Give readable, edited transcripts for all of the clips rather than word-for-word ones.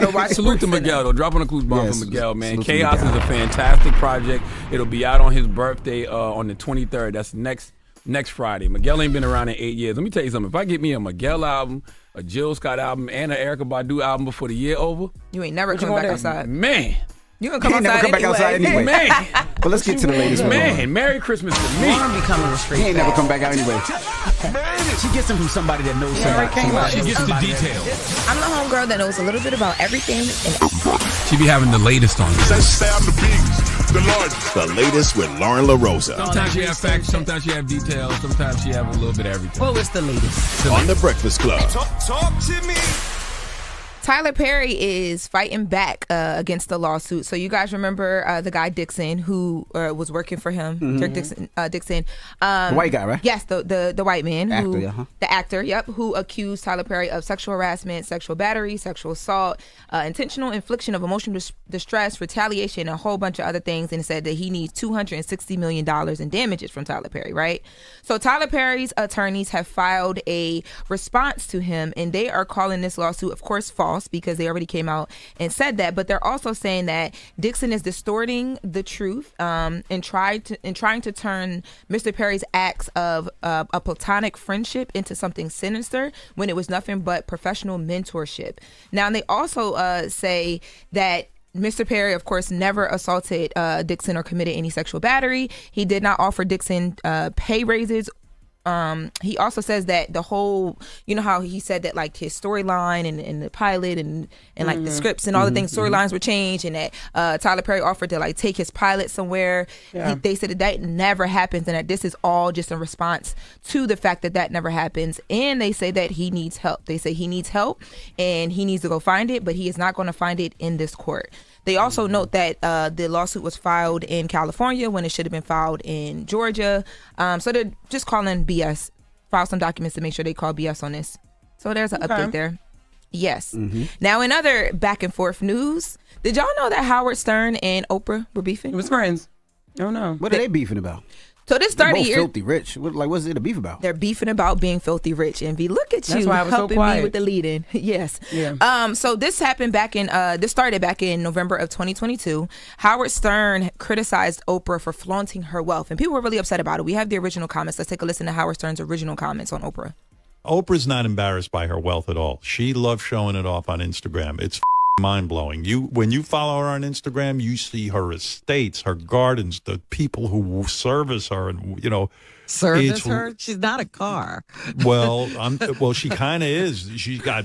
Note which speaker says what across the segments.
Speaker 1: So watch
Speaker 2: Salute to Miguel, though. Dropping a clues bomb
Speaker 3: Yes,
Speaker 2: for Miguel, man.
Speaker 3: salute to
Speaker 2: Chaos
Speaker 3: Miguel.
Speaker 2: is a fantastic project. It'll be out on his birthday on the 23rd. That's next Friday. Miguel ain't been around in 8 years. Let me tell you something. If I get me a Miguel album, a Jill Scott album, and an Erykah Badu album before the year over,
Speaker 1: You ain't never coming back outside.
Speaker 2: man.
Speaker 1: You gonna come
Speaker 3: He ain't
Speaker 1: outside
Speaker 3: never come back outside anyway.
Speaker 2: Man.
Speaker 3: But let's get to the latest one.
Speaker 2: Man, Merry Christmas to me.
Speaker 4: Lauren be coming with straight
Speaker 3: He ain't never
Speaker 4: facts.
Speaker 3: come back out anyway.
Speaker 5: She gets them from somebody that knows somebody.
Speaker 2: She gets the details.
Speaker 1: I'm the homegirl that knows a little bit about everything. And
Speaker 2: She be having the latest on this.
Speaker 6: Let's say I'm the biggest, the largest. The latest with Loren LoRosa.
Speaker 2: Sometimes she have facts, sometimes she have details, sometimes she have a little bit of everything.
Speaker 4: What was the latest?
Speaker 6: On the Breakfast Club.
Speaker 7: Talk to me.
Speaker 1: Tyler Perry is fighting back against the lawsuit. So you guys remember the guy Dixon who was working for him, Dirk Dixon.
Speaker 3: The white guy, right?
Speaker 1: Yes, the white man,
Speaker 3: The actor,
Speaker 1: who accused Tyler Perry of sexual harassment, sexual battery, sexual assault, intentional infliction of emotional distress, retaliation, and a whole bunch of other things, and said that he needs $260 million in damages from Tyler Perry, right? So Tyler Perry's attorneys have filed a response to him, and they are calling this lawsuit, of course, false, because they already came out and said that, but they're also saying that Dixon is distorting the truth and trying to turn Mr. Perry's acts of a platonic friendship into something sinister when it was nothing but professional mentorship. Now, they also say that Mr. Perry, of course, never assaulted Dixon or committed any sexual battery. He did not offer Dixon pay raises. He also says that the whole, you know how he said that like his storyline and the pilot and like the scripts and all the things, storylines were changed, and that Tyler Perry offered to like take his pilot somewhere.
Speaker 4: Yeah.
Speaker 1: They said that never happens, and that this is all just in response to the fact that never happens. And they say that he needs help. They say he needs help and he needs to go find it, but he is not going to find it in this court. They also note that the lawsuit was filed in California when it should have been filed in Georgia. So they're just calling BS. File some documents to make sure they call BS on this. So there's an update there. Yes. Now, in other back and forth news, did y'all know that Howard Stern and Oprah were beefing?
Speaker 4: It was friends. Oh no.
Speaker 3: What are they beefing about?
Speaker 1: So this
Speaker 3: They're
Speaker 1: started
Speaker 3: both
Speaker 1: here.
Speaker 3: filthy rich. What's it a beef about?
Speaker 1: They're beefing about being filthy rich. Envy, look at
Speaker 4: That's
Speaker 1: you
Speaker 4: why I was so
Speaker 1: helping
Speaker 4: quiet.
Speaker 1: me with the lead-in. Yes.
Speaker 4: Yeah.
Speaker 1: So this happened this started back in November of 2022. Howard Stern criticized Oprah for flaunting her wealth, and people were really upset about it. We have the original comments. Let's take a listen to Howard Stern's original comments on Oprah.
Speaker 8: Oprah's not embarrassed by her wealth at all. She loves showing it off on Instagram. It's mind-blowing. When you follow her on Instagram, you see her estates, her gardens, the people who service her, and
Speaker 4: Service her? She's not a car.
Speaker 8: Well, she kind of is. She's got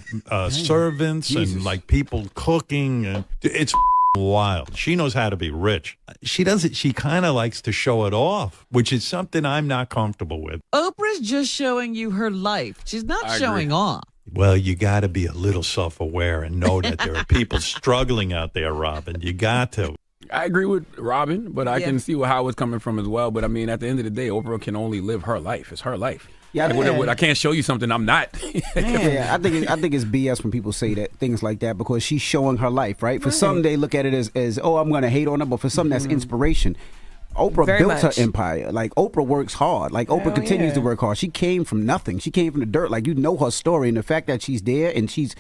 Speaker 8: servants and like people cooking, and it's wild. She knows how to be rich. She doesn't. She kind of likes to show it off, which is something I'm not comfortable with.
Speaker 4: Oprah's just showing you her life. She's not
Speaker 2: I
Speaker 4: showing
Speaker 2: agree.
Speaker 4: off.
Speaker 8: Well, you got to be a little self-aware and know that there are people struggling out there, Robin. You got to.
Speaker 2: I agree with Robin, but I can see where Howard's coming from as well. But I mean, at the end of the day, Oprah can only live her life. It's her life.
Speaker 3: Yeah,
Speaker 2: I can't show you something I'm not.
Speaker 3: I think it's BS when people say that things like that, because she's showing her life, right? For some, they look at it as oh, I'm going to hate on her, but for some, that's inspiration. Oprah
Speaker 1: Very
Speaker 3: built
Speaker 1: much.
Speaker 3: her empire. Like, Oprah works hard. Like, Oprah continues to work hard. She came from nothing. She came from the dirt. Like, you know her story, and the fact that she's there and she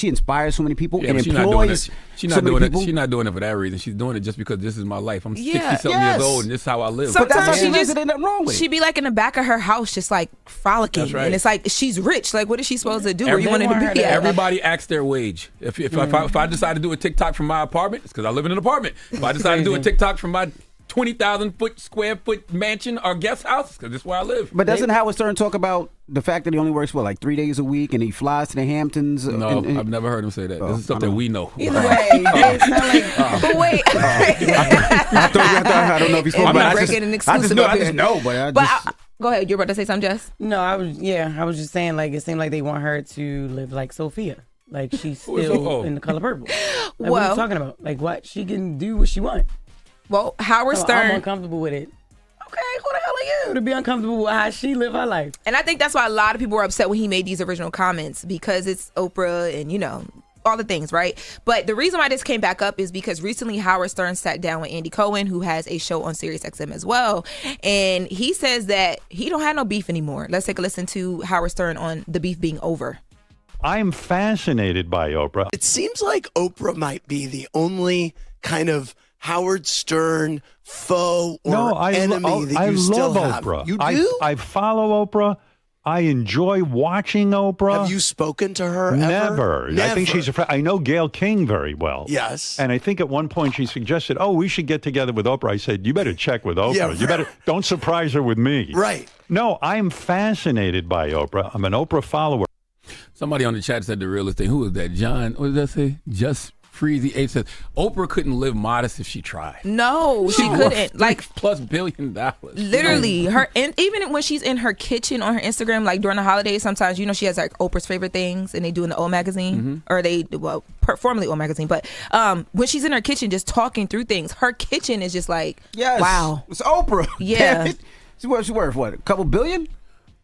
Speaker 3: inspires so many people and
Speaker 2: but she's not doing
Speaker 3: employs
Speaker 2: it. She's
Speaker 3: so
Speaker 2: not
Speaker 3: many
Speaker 2: doing it.
Speaker 3: people.
Speaker 2: She's not doing it for that reason. She's doing it just because this is my life. I'm 60-something
Speaker 3: Yes.
Speaker 2: years old, and this is how I live.
Speaker 3: But that's how
Speaker 1: Sometimes
Speaker 3: she
Speaker 1: she
Speaker 3: lives.
Speaker 1: just-
Speaker 3: There's nothing wrong with it.
Speaker 1: She'd be like in the back of her house, just like frolicking.
Speaker 2: That's right.
Speaker 1: And it's like, she's rich. Like, what is she supposed to do? Where you wanted to be at?
Speaker 2: Everybody acts their wage. If I decide to do a TikTok from my apartment, it's because I live in an apartment. If I decide to do a TikTok from my 20,000 square foot mansion or guest house, because this is where I live.
Speaker 3: But doesn't Howard Stern talk about the fact that he only works, like 3 days a week, and he flies to the Hamptons?
Speaker 2: No, I've never heard him say that. This is stuff that we know.
Speaker 4: Either way, it's not like.
Speaker 1: But wait.
Speaker 3: I don't know if he's supposed
Speaker 1: I'm
Speaker 3: to,
Speaker 1: not
Speaker 3: but
Speaker 1: breaking an exclusive
Speaker 3: I
Speaker 1: up
Speaker 3: just
Speaker 1: here.
Speaker 3: know, but
Speaker 1: Go ahead. You're about to say something, Jess?
Speaker 9: No, I was just saying, like, it seemed like they want her to live like Sophia. Like, she's still in The Color Purple. Like, what are you talking about? Like, what? She can do what she wants.
Speaker 1: Well, Howard
Speaker 9: So
Speaker 1: Stern.
Speaker 9: I'm uncomfortable with it. Okay, who the hell are you to be uncomfortable with how she live her life?
Speaker 1: And I think that's why a lot of people were upset when he made these original comments, because it's Oprah and, you know, all the things, right? But the reason why this came back up is because recently Howard Stern sat down with Andy Cohen, who has a show on SiriusXM as well. And he says that he don't have no beef anymore. Let's take a listen to Howard Stern on the beef being over.
Speaker 8: I'm fascinated by Oprah.
Speaker 7: It seems like Oprah might be the only kind of Howard Stern foe or enemy that you still have.
Speaker 8: Oprah.
Speaker 7: You do?
Speaker 8: I follow Oprah. I enjoy watching Oprah.
Speaker 7: Have you spoken to her
Speaker 8: Never.
Speaker 7: ever?
Speaker 8: I think she's a friend. I know Gayle King very well.
Speaker 7: Yes.
Speaker 8: And I think at one point she suggested, we should get together with Oprah. I said, you better check with Oprah.
Speaker 7: Yeah,
Speaker 8: You don't surprise her with me.
Speaker 7: Right.
Speaker 8: No, I'm fascinated by Oprah. I'm an Oprah follower.
Speaker 2: Somebody on the chat said the realest thing. Who was that? John, what did that say? Just Freezy 8 says, Oprah couldn't live modest if she tried.
Speaker 1: No, she couldn't. Like
Speaker 2: plus $1 billion.
Speaker 1: Literally, and even when she's in her kitchen on her Instagram, like during the holidays, sometimes she has like Oprah's favorite things, and they do in the O magazine, or formerly O magazine. But when she's in her kitchen, just talking through things, her kitchen is just like, wow,
Speaker 3: it's Oprah.
Speaker 1: Yeah,
Speaker 3: she's worth what? A couple billion?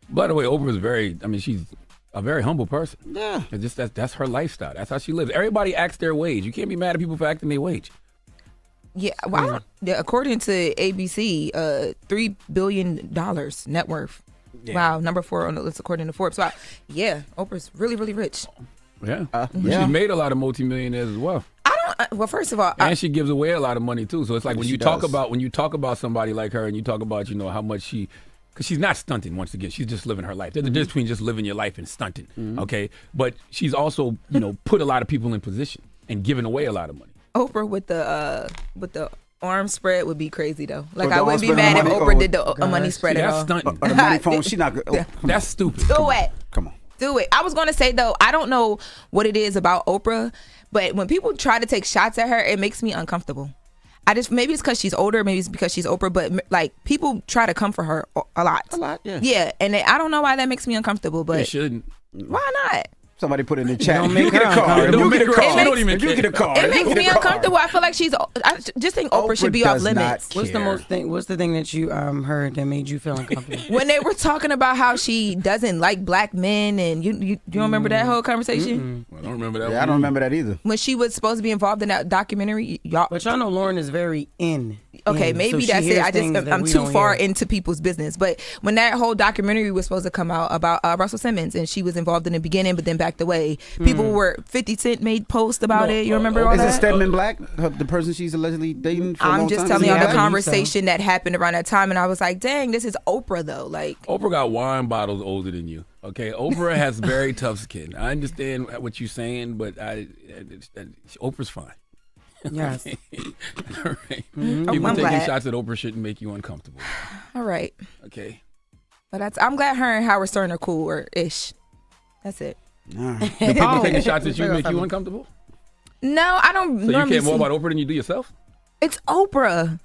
Speaker 2: By the way, Oprah's she's a very humble person.
Speaker 3: Yeah.
Speaker 2: It's just that's her lifestyle. That's how she lives. Everybody acts their wage. You can't be mad at people for acting their wage.
Speaker 1: Yeah. Well, according to ABC, $3 billion net worth. Yeah. Wow, number 4 on the list according to Forbes. Wow. Yeah, Oprah's really, really rich.
Speaker 2: Yeah. She's made a lot of multimillionaires as well.
Speaker 1: Well, first of all,
Speaker 2: and she gives away a lot of money too. So it's like when you talk about somebody like her, and you talk about how much she. Because she's not stunting, once again. She's just living her life. There's a difference between just living your life and stunting, okay? But she's also, put a lot of people in position and giving away a lot of money.
Speaker 1: Oprah with the arm spread would be crazy, though. Like, I wouldn't be mad if Oprah did the money spread at all.
Speaker 2: That's stunting.
Speaker 3: The money phone, she not good.
Speaker 2: That's stupid.
Speaker 1: Do it.
Speaker 3: Come on.
Speaker 1: Do it. I was going to say, though, I don't know what it is about Oprah, but when people try to take shots at her, it makes me uncomfortable. Maybe it's because she's older, maybe it's because she's Oprah, but like people try to come for her a lot.
Speaker 3: Yeah.
Speaker 1: Yeah, and I don't know why that makes me uncomfortable, but
Speaker 2: It shouldn't.
Speaker 1: Why not?
Speaker 3: Somebody put in the chat.
Speaker 9: Don't make her
Speaker 3: get a car.
Speaker 2: Don't
Speaker 3: You get a
Speaker 2: make her-
Speaker 3: car.
Speaker 2: She don't even
Speaker 3: You get a car.
Speaker 1: It makes
Speaker 3: You
Speaker 1: me
Speaker 3: get a car.
Speaker 1: uncomfortable. I feel like I just think Oprah should be off
Speaker 3: does not
Speaker 1: limits.
Speaker 9: What's the
Speaker 3: care.
Speaker 9: What's the thing that you heard that made you feel uncomfortable?
Speaker 1: When they were talking about how she doesn't like black men, and you don't remember that whole conversation?
Speaker 2: I don't remember that.
Speaker 3: Yeah, I don't remember that either.
Speaker 1: When she was supposed to be involved in that documentary, y'all.
Speaker 9: But y'all know Lauren is very in.
Speaker 1: Okay,
Speaker 9: in,
Speaker 1: maybe
Speaker 9: so
Speaker 1: that's
Speaker 9: she
Speaker 1: it.
Speaker 9: hears things
Speaker 1: I'm
Speaker 9: we
Speaker 1: too
Speaker 9: don't
Speaker 1: far
Speaker 9: hear.
Speaker 1: into people's business. But when that whole documentary was supposed to come out about Russell Simmons, and she was involved in the beginning, but then backed away, people were 50 Cent made posts about it. You remember all
Speaker 3: Is it
Speaker 1: that?
Speaker 3: Stedman Black, the person she's allegedly dating for a long
Speaker 1: I'm just
Speaker 3: time?
Speaker 1: telling
Speaker 3: Is
Speaker 1: y'all
Speaker 3: he
Speaker 1: the
Speaker 3: black?
Speaker 1: conversation that happened around that time, and I was like, dang, this is Oprah though. Like,
Speaker 2: Oprah got wine bottles older than you. Okay, Oprah has very tough skin. I understand what you're saying, but Oprah's fine.
Speaker 9: Yes.
Speaker 2: All right.
Speaker 1: I'm
Speaker 2: People taking
Speaker 1: glad.
Speaker 2: shots at Oprah shouldn't make you uncomfortable.
Speaker 1: all right,
Speaker 2: Okay.
Speaker 1: but I'm glad her and Howard Stern are cool or ish. That's it.
Speaker 3: Nah.
Speaker 2: Do people taking shots at you make you uncomfortable?
Speaker 1: No, I don't.
Speaker 2: So you
Speaker 1: normally
Speaker 2: care more
Speaker 1: see-
Speaker 2: about Oprah than you do yourself?
Speaker 1: It's Oprah.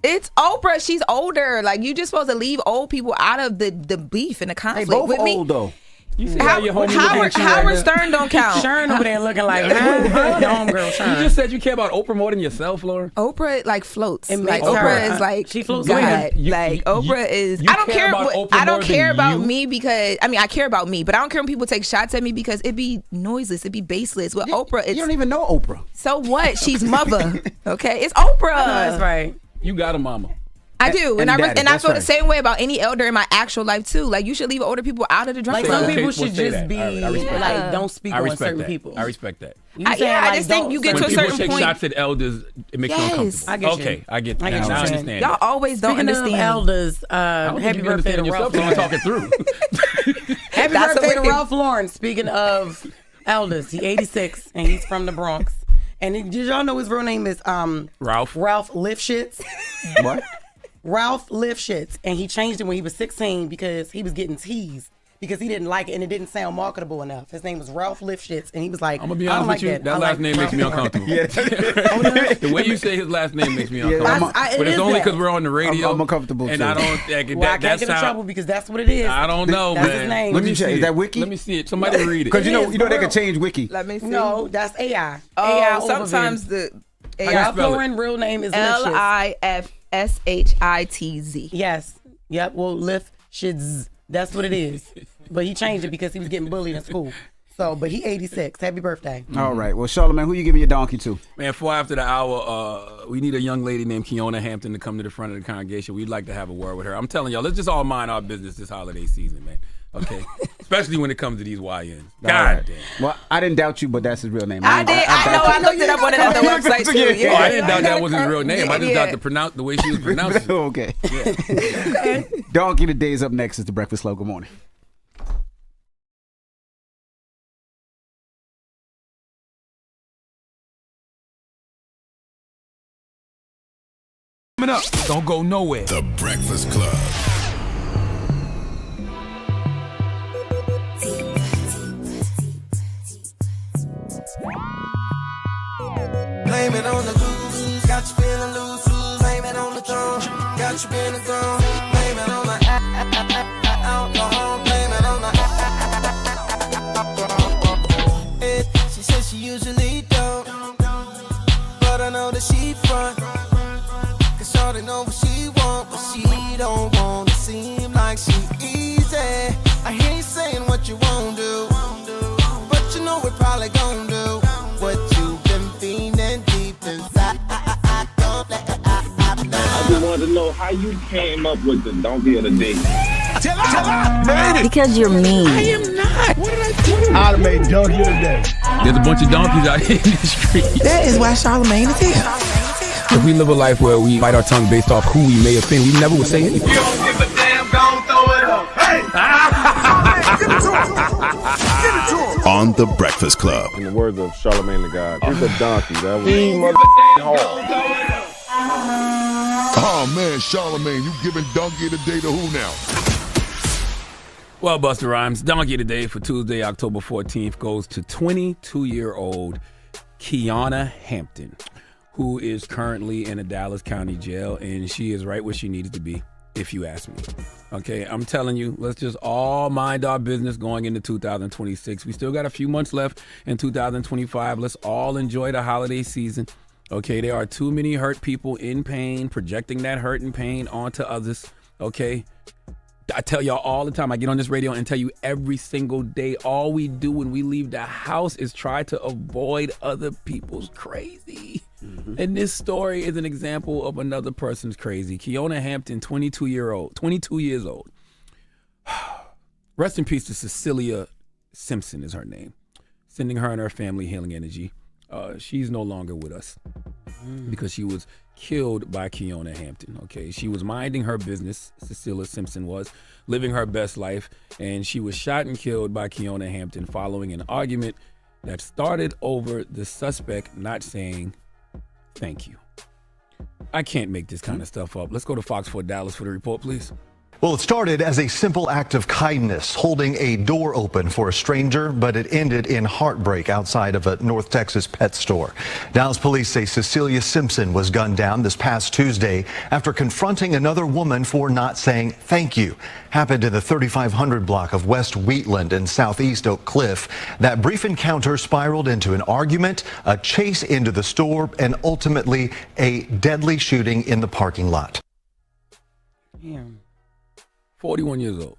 Speaker 1: It's Oprah. She's older. Like, you just supposed to leave old people out of the beef and the
Speaker 3: They
Speaker 1: conflict
Speaker 3: both
Speaker 1: with me.
Speaker 3: old though.
Speaker 2: You see how your homie
Speaker 1: Howard Stern don't count.
Speaker 9: Sharon over there looking like homegirl
Speaker 2: You
Speaker 9: Sharon.
Speaker 2: just said you care about Oprah more than yourself, Lauren.
Speaker 1: Oprah like floats.
Speaker 9: It
Speaker 1: Like
Speaker 9: makes
Speaker 1: Oprah
Speaker 9: her-
Speaker 1: is like
Speaker 9: she floats
Speaker 1: God.
Speaker 9: like
Speaker 1: Like Oprah is.
Speaker 2: you
Speaker 1: I don't
Speaker 2: care
Speaker 1: care.
Speaker 2: about Oprah
Speaker 1: I don't
Speaker 2: more
Speaker 1: care
Speaker 2: than
Speaker 1: about
Speaker 2: you?
Speaker 1: me because I care about me, but I don't care when people take shots at me because it'd be noiseless. It'd be baseless. With Oprah,
Speaker 3: You
Speaker 1: it's
Speaker 3: don't even know Oprah.
Speaker 1: so what? She's mother. Okay, it's Oprah.
Speaker 9: That's right.
Speaker 2: You got a mama.
Speaker 1: I do,
Speaker 3: And
Speaker 1: and I
Speaker 3: daddy,
Speaker 1: I
Speaker 3: that's
Speaker 1: feel the
Speaker 3: right.
Speaker 1: same way about any elder in my actual life too. Like, you should leave older people out of the drama.
Speaker 9: Like,
Speaker 2: Say
Speaker 9: some
Speaker 2: that.
Speaker 9: people
Speaker 2: We'll
Speaker 9: should
Speaker 2: say
Speaker 9: just
Speaker 2: that.
Speaker 9: be
Speaker 2: All right, I respect
Speaker 9: like,
Speaker 2: that.
Speaker 9: don't speak
Speaker 2: I
Speaker 9: on
Speaker 2: respect
Speaker 9: certain
Speaker 2: that.
Speaker 9: people.
Speaker 2: I respect that.
Speaker 9: You
Speaker 1: I
Speaker 9: saying,
Speaker 1: just think
Speaker 9: don't
Speaker 1: you get
Speaker 2: When
Speaker 1: to a
Speaker 2: people
Speaker 1: certain
Speaker 2: take
Speaker 1: point.
Speaker 2: shots at elders, it makes you
Speaker 1: Yes.
Speaker 2: uncomfortable.
Speaker 9: I get you.
Speaker 2: Okay, I get that.
Speaker 9: I get
Speaker 2: Now
Speaker 9: you.
Speaker 2: I understand.
Speaker 1: Y'all
Speaker 2: that.
Speaker 1: always don't
Speaker 9: Speaking of
Speaker 1: understand.
Speaker 9: elders,
Speaker 2: I don't think
Speaker 9: happy
Speaker 2: you
Speaker 9: birthday to
Speaker 2: understand
Speaker 9: Ralph
Speaker 2: yourself.
Speaker 9: Lauren.
Speaker 2: Someone talking through.
Speaker 9: Happy
Speaker 1: That's
Speaker 9: birthday to
Speaker 1: the way-
Speaker 9: Ralph Lauren. Speaking of elders, he's 86 and he's from the Bronx. And did y'all know his real name is
Speaker 2: Ralph.
Speaker 9: Ralph Lifshitz?
Speaker 3: What?
Speaker 9: Ralph Lifshitz, and he changed it when he was 16 because he was getting teased because he didn't like it and it didn't sound marketable enough. His name was Ralph Lifshitz, and he was like,
Speaker 2: I'm gonna be
Speaker 9: I
Speaker 2: honest
Speaker 9: don't
Speaker 2: with you.
Speaker 9: like
Speaker 2: That
Speaker 9: I
Speaker 2: last
Speaker 9: like
Speaker 2: name makes me
Speaker 9: Ralph Lauren.
Speaker 2: uncomfortable. The way you say his last name makes me uncomfortable.
Speaker 9: I- it
Speaker 2: But it's
Speaker 9: is
Speaker 2: only
Speaker 9: that.
Speaker 2: because we're on the radio.
Speaker 3: I'm uncomfortable,
Speaker 2: and
Speaker 3: too.
Speaker 2: I don't.
Speaker 9: Well, I
Speaker 2: that
Speaker 9: can't get in
Speaker 2: sound-
Speaker 9: trouble because that's what it is.
Speaker 2: I don't know,
Speaker 9: That's
Speaker 2: man.
Speaker 9: his name.
Speaker 2: Let
Speaker 3: Let me
Speaker 2: me
Speaker 3: check.
Speaker 2: see
Speaker 3: Is
Speaker 2: it.
Speaker 3: that Wiki?
Speaker 2: Let me see it. Somebody read it.
Speaker 3: Because
Speaker 9: It
Speaker 3: you
Speaker 9: is,
Speaker 3: know
Speaker 9: for
Speaker 3: they can
Speaker 9: real.
Speaker 3: change Wiki.
Speaker 1: Let me see.
Speaker 9: No, that's AI. AI
Speaker 1: Oh, sometimes
Speaker 9: overview.
Speaker 1: the
Speaker 2: you
Speaker 9: Ralph
Speaker 2: spell it?
Speaker 9: Lauren real name is Lifshitz.
Speaker 1: Lifshitz.
Speaker 9: Yes. Yep. Well, Lifshitz. That's what it is. But he changed it because he was getting bullied in school. So, but he 86. Happy birthday.
Speaker 3: All right. Well, Charlamagne, who you giving your donkey to?
Speaker 2: Man, 4 after the hour, we need a young lady named Kiona Hampton to come to the front of the congregation. We'd like to have a word with her. I'm telling y'all, let's just all mind our business this holiday season, man. Okay? especially when it comes to these YNs. God damn.
Speaker 3: Well, I didn't doubt you, but that's his real name.
Speaker 1: I did. I looked it up on another website too.
Speaker 2: Oh, I didn't doubt that wasn't his real name. I just doubt the way she was pronouncing it.
Speaker 3: Okay. Okay. Donkey the Day is up next. It's the Breakfast Club. Good morning.
Speaker 2: Coming up. Don't go nowhere.
Speaker 6: The Breakfast Club.
Speaker 10: Blame it on the blues, got you feeling loose. Blame it on the throne, got you feeling gone. Blame it on the alcohol. Blame it on the She says she usually don't, but I know that she front. Cause shorty know what she want, but she don't want to seem like she easy. I hear you saying what you won't do, but you know we probably gon' do what you've been feeling deep inside.
Speaker 11: I just wanted to know how you came up with the donkey of the day.
Speaker 12: Because you're mean.
Speaker 11: I am not. What did I do? I'd have made donkey of the day.
Speaker 2: There's a bunch of donkeys out here in the street.
Speaker 10: That is why Charlamagne is here.
Speaker 2: If we live a life where we bite our tongue based off who we may offend, we never would say anything.
Speaker 10: You don't give a damn, gon' throw it up. Hey! Give it to him. Give it to him.
Speaker 6: On the Breakfast Club.
Speaker 11: In the words of Charlamagne the God, he's a donkey. That was hard.
Speaker 6: Oh man, Charlamagne, you giving Donkey of the Day to who now?
Speaker 2: Well, Busta Rhymes, Donkey of the Day for Tuesday, October 14th goes to 22-year-old Kiana Hampton, who is currently in a Dallas County jail, and she is right where she needed to be, if you ask me. Okay, I'm telling you, let's just all mind our business going into 2026. We still got a few months left in 2025. Let's all enjoy the holiday season. Okay, there are too many hurt people in pain, projecting that hurt and pain onto others. Okay, I tell y'all all the time, I get on this radio and tell you every single day, all we do when we leave the house is try to avoid other people's crazy. Mm-hmm. And this story is an example of another person's crazy. Kiana Hampton, 22 years old. Rest in peace to Cecilia Simpson is her name. Sending her and her family healing energy. She's no longer with us because she was killed by Kiana Hampton. Okay, she was minding her business. Cecilia Simpson was living her best life, and she was shot and killed by Kiana Hampton following an argument that started over the suspect not saying thank you. I can't make this kind of stuff up. Let's go to Fox 4 Dallas for the report, please.
Speaker 13: Well, it started as a simple act of kindness, holding a door open for a stranger, but it ended in heartbreak outside of a North Texas pet store. Dallas police say Cecilia Simpson was gunned down this past Tuesday after confronting another woman for not saying thank you. Happened in the 3500 block of West Wheatland in southeast Oak Cliff. That brief encounter spiraled into an argument, a chase into the store, and ultimately a deadly shooting in the parking lot.
Speaker 9: Damn.
Speaker 2: 41 years old.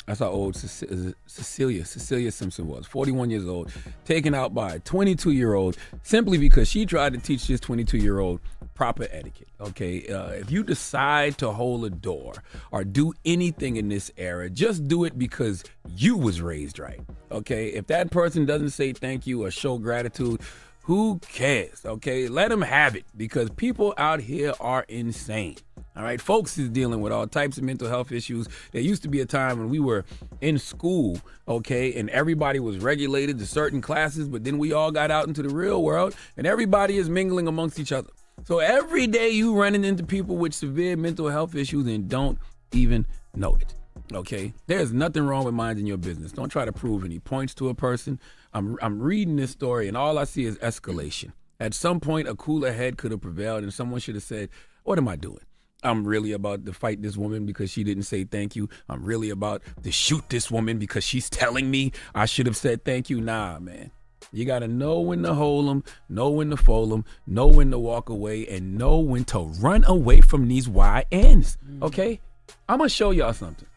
Speaker 2: That's how old Cecilia Simpson was. 41 years old, taken out by a 22-year-old simply because she tried to teach this 22-year-old proper etiquette. Okay, if you decide to hold a door or do anything in this era, just do it because you was raised right. Okay, if that person doesn't say thank you or show gratitude, who cares? Okay, let them have it because people out here are insane. All right, folks is dealing with all types of mental health issues. There used to be a time when we were in school, okay, and everybody was regulated to certain classes, but then we all got out into the real world and everybody is mingling amongst each other. So every day you running into people with severe mental health issues and don't even know it, okay? There's nothing wrong with minding your business. Don't try to prove any points to a person. I'm reading this story and all I see is escalation. At some point, a cooler head could have prevailed and someone should have said, what am I doing? I'm really about to fight this woman because she didn't say thank you. I'm really about to shoot this woman because she's telling me I should have said thank you. Nah, man. You got to know when to hold them, know when to fold them, know when to walk away, and know when to run away from these YNs, okay? I'm going to show y'all something.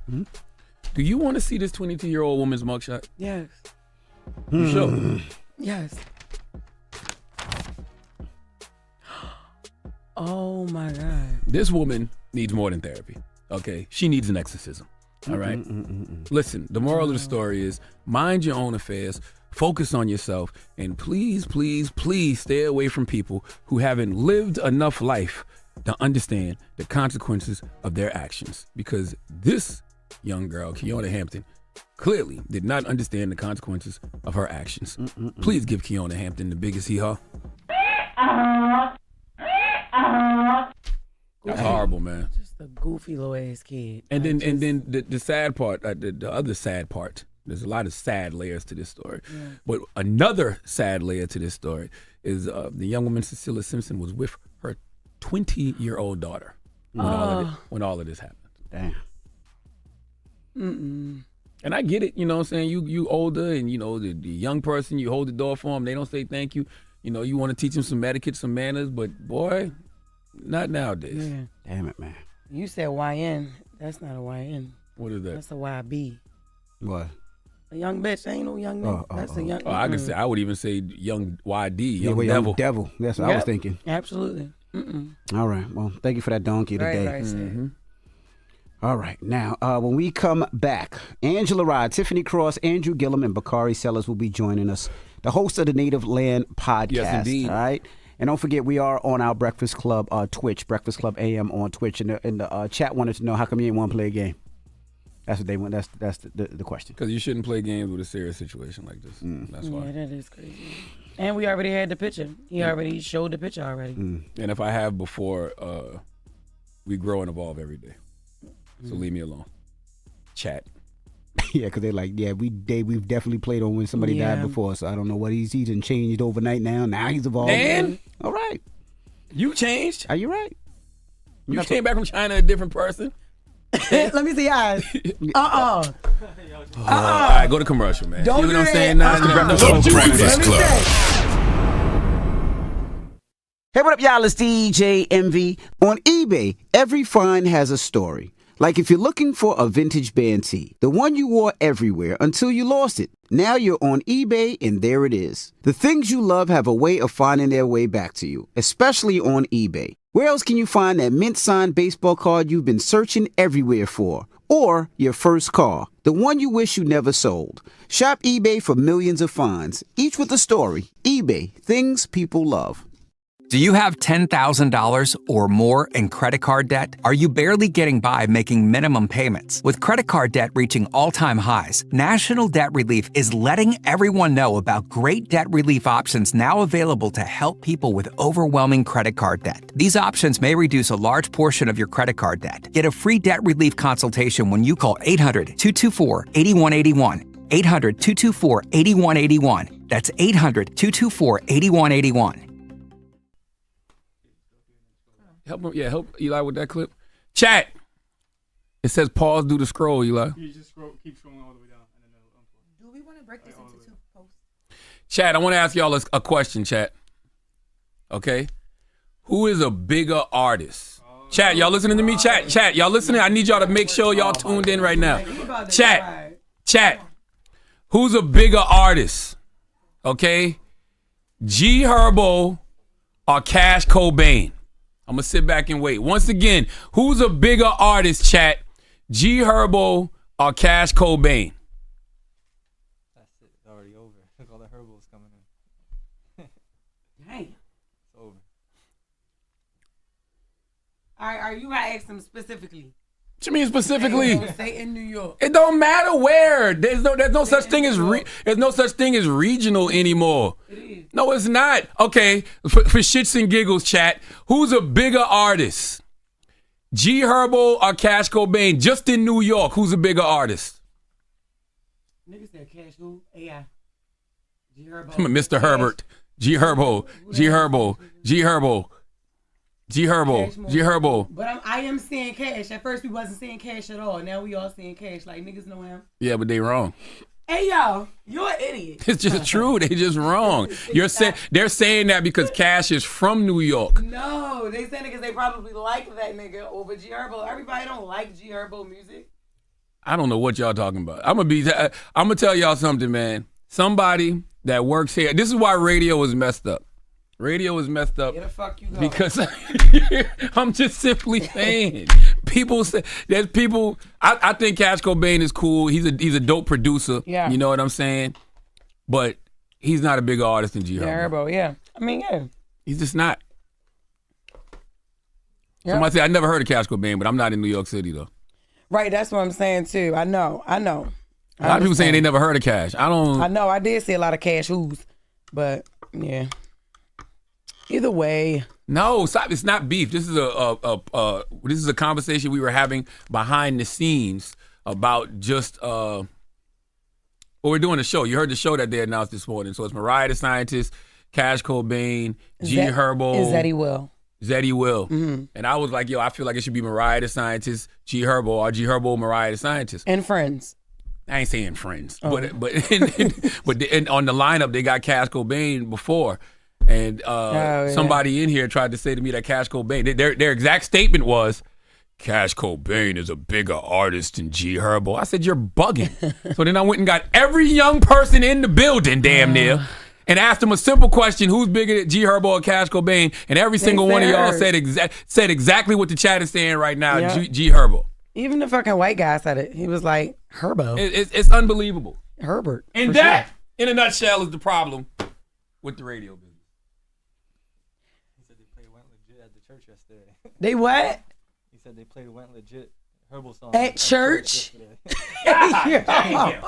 Speaker 2: Do you want to see this 22-year-old woman's mugshot?
Speaker 9: Yes.
Speaker 2: You sure?
Speaker 9: Yes. Oh my God.
Speaker 2: This woman needs more than therapy. Okay, she needs an exorcism. All right? Listen, the moral of the story is mind your own affairs, focus on yourself, and please, please, please stay away from people who haven't lived enough life to understand the consequences of their actions. Because this young girl, Kiona Hampton, clearly did not understand the consequences of her actions. Please give Kiona Hampton the biggest hee-haw. That's horrible, man.
Speaker 9: Just a goofy little ass kid.
Speaker 2: And then the sad part, the other sad part. There's a lot of sad layers to this story, but another sad layer to this story is the young woman Cecilia Simpson was with her 20-year-old daughter when all of this happened.
Speaker 3: Damn.
Speaker 2: And I get it, you know what I'm saying? You older and, you know, the young person, you hold the door for them. They don't say thank you. You know, you want to teach them some etiquette, some manners, but boy, not nowadays.
Speaker 9: Yeah.
Speaker 3: Damn it, man.
Speaker 9: You said YN. That's not a YN.
Speaker 2: What is that?
Speaker 9: That's a YB.
Speaker 3: What?
Speaker 9: A young bitch. Ain't no young man. That's a young.
Speaker 2: I could say, I would even say young YD, young
Speaker 3: devil.
Speaker 2: devil.
Speaker 3: Young devil. That's what I was thinking.
Speaker 9: Absolutely.
Speaker 3: All right. Well, thank you for that donkey today.
Speaker 9: Very sad.
Speaker 3: All right. Now, when we come back, Angela Rod, Tiffany Cross, Andrew Gillum, and Bakari Sellers will be joining us, the host of the Native Land podcast.
Speaker 2: Yes, indeed.
Speaker 3: All right. And don't forget, we are on our Breakfast Club Twitch, Breakfast Club AM on Twitch. And the chat wanted to know, how come you didn't want to play a game? That's what they want. That's the question.
Speaker 2: Because you shouldn't play games with a serious situation like this. That's why.
Speaker 9: Yeah, that is crazy. And we already had the picture. He already showed the picture already.
Speaker 2: And if I have before, we grow and evolve every day. So leave me alone. Chat.
Speaker 3: Yeah, because they're like, we've definitely played on when somebody died before. So I don't know what he's done changed overnight now. Now he's evolved.
Speaker 2: And
Speaker 3: all right,
Speaker 2: you changed.
Speaker 3: Are you right?
Speaker 2: You came back from China a different person.
Speaker 9: Let me see your eyes.
Speaker 2: All right, go to commercial, man.
Speaker 9: Don't
Speaker 2: see what
Speaker 9: do
Speaker 2: I'm
Speaker 9: that.
Speaker 2: saying? Now,
Speaker 6: The Breakfast Club.
Speaker 3: Hey, what up, y'all? It's DJ Envy. On eBay, every find has a story. Like if you're looking for a vintage band tee, the one you wore everywhere until you lost it. Now you're on eBay and there it is. The things you love have a way of finding their way back to you, especially on eBay. Where else can you find that mint signed baseball card you've been searching everywhere for? Or your first car, the one you wish you never sold. Shop eBay for millions of finds, each with a story. eBay, things people love.
Speaker 12: Do you have $10,000 or more in credit card debt? Are you barely getting by making minimum payments? With credit card debt reaching all-time highs, National Debt Relief is letting everyone know about great debt relief options now available to help people with overwhelming credit card debt. These options may reduce a large portion of your credit card debt. Get a free debt relief consultation when you call 800-224-8181. 800-224-8181. That's 800-224-8181.
Speaker 2: Help Eli with that clip. Chat. It says pause, do the scroll, Eli.
Speaker 14: You just keep scrolling all the way down. And then
Speaker 1: do we want to break this into two posts?
Speaker 2: Chat, I want to ask y'all a question, chat. Okay? Who is a bigger artist? Chat, y'all listening to me? Chat, y'all listening? I need y'all to make sure y'all tuned in right now. Chat. Who's a bigger artist? Okay? G Herbo or Cash Cobain? I'm going to sit back and wait. Once again, who's a bigger artist, chat? G Herbo or Cash Cobain?
Speaker 15: That's it. It's already over. Look, all the Herbals coming in.
Speaker 9: Dang.
Speaker 15: It's over.
Speaker 9: All right, are you going to ask them specifically?
Speaker 2: What you mean specifically?
Speaker 9: Say in New York.
Speaker 2: It don't matter where. There's no such thing as regional anymore.
Speaker 9: It is.
Speaker 2: No, it's not. Okay, for shits and giggles, chat. Who's a bigger artist? G Herbo or Cash Cobain? Just in New York, who's a bigger artist?
Speaker 9: Niggas said Cash who? AI. G Herbo.
Speaker 2: Mr. Herbert. G Herbo.
Speaker 9: But I am saying Cash. At first we wasn't saying Cash at all. Now we all saying Cash. Like niggas know him.
Speaker 2: Yeah, but they wrong.
Speaker 9: Hey y'all, you're an idiot.
Speaker 2: It's just true. They just wrong. They're saying that because Cash is from New York.
Speaker 9: No, they saying it because they probably like that nigga over G Herbo. Everybody don't like G Herbo music.
Speaker 2: I don't know what y'all talking about. I'm gonna tell y'all something, man. Somebody that works here. This is why radio is messed up. Radio is messed up
Speaker 9: Where the fuck you go?
Speaker 2: because I'm just simply saying people say there's people. I think Cash Cobain is cool. He's a dope producer.
Speaker 9: Yeah.
Speaker 2: You know what I'm saying? But he's not a bigger artist than G Herbo.
Speaker 9: Herbo, yeah. I mean, yeah.
Speaker 2: He's just not.
Speaker 9: Yep.
Speaker 2: Somebody say I never heard of Cash Cobain, but I'm not in New York City though.
Speaker 9: Right, that's what I'm saying too. I know.
Speaker 2: A lot of people saying they never heard of Cash. I
Speaker 9: know. I did see a lot of Cash Who's, but yeah. Either way.
Speaker 2: No, it's not beef. This is a conversation we were having behind the scenes about just well, we're doing a show. You heard the show that they announced this morning. So it's Mariah the Scientist, Cash Cobain, G Herbo,
Speaker 9: and Zeddy Will.
Speaker 2: Mm-hmm. And I was like, yo, I feel like it should be Mariah the Scientist, G Herbo, or G Herbo, Mariah the Scientist.
Speaker 9: And Friends.
Speaker 2: I ain't saying Friends,
Speaker 9: Oh.
Speaker 2: but on the lineup they got Cash Cobain before, and somebody in here tried to say to me that Cash Cobain, their exact statement was, Cash Cobain is a bigger artist than G Herbo. I said, you're bugging. So then I went and got every young person in the building, damn near, and asked them a simple question: who's bigger than G Herbo or Cash Cobain? And every single one of y'all said exactly what the chat is saying right now:
Speaker 9: Yep.
Speaker 2: G Herbo.
Speaker 9: Even the fucking white guy said it. He was like, Herbo.
Speaker 2: It's unbelievable.
Speaker 9: Herbert.
Speaker 2: And that, in a nutshell, is the problem with the radio business.
Speaker 15: He said they played Went Legit at the church yesterday.
Speaker 9: They what?
Speaker 15: He said they played Went Legit Herbo song
Speaker 9: At church?
Speaker 2: Damn.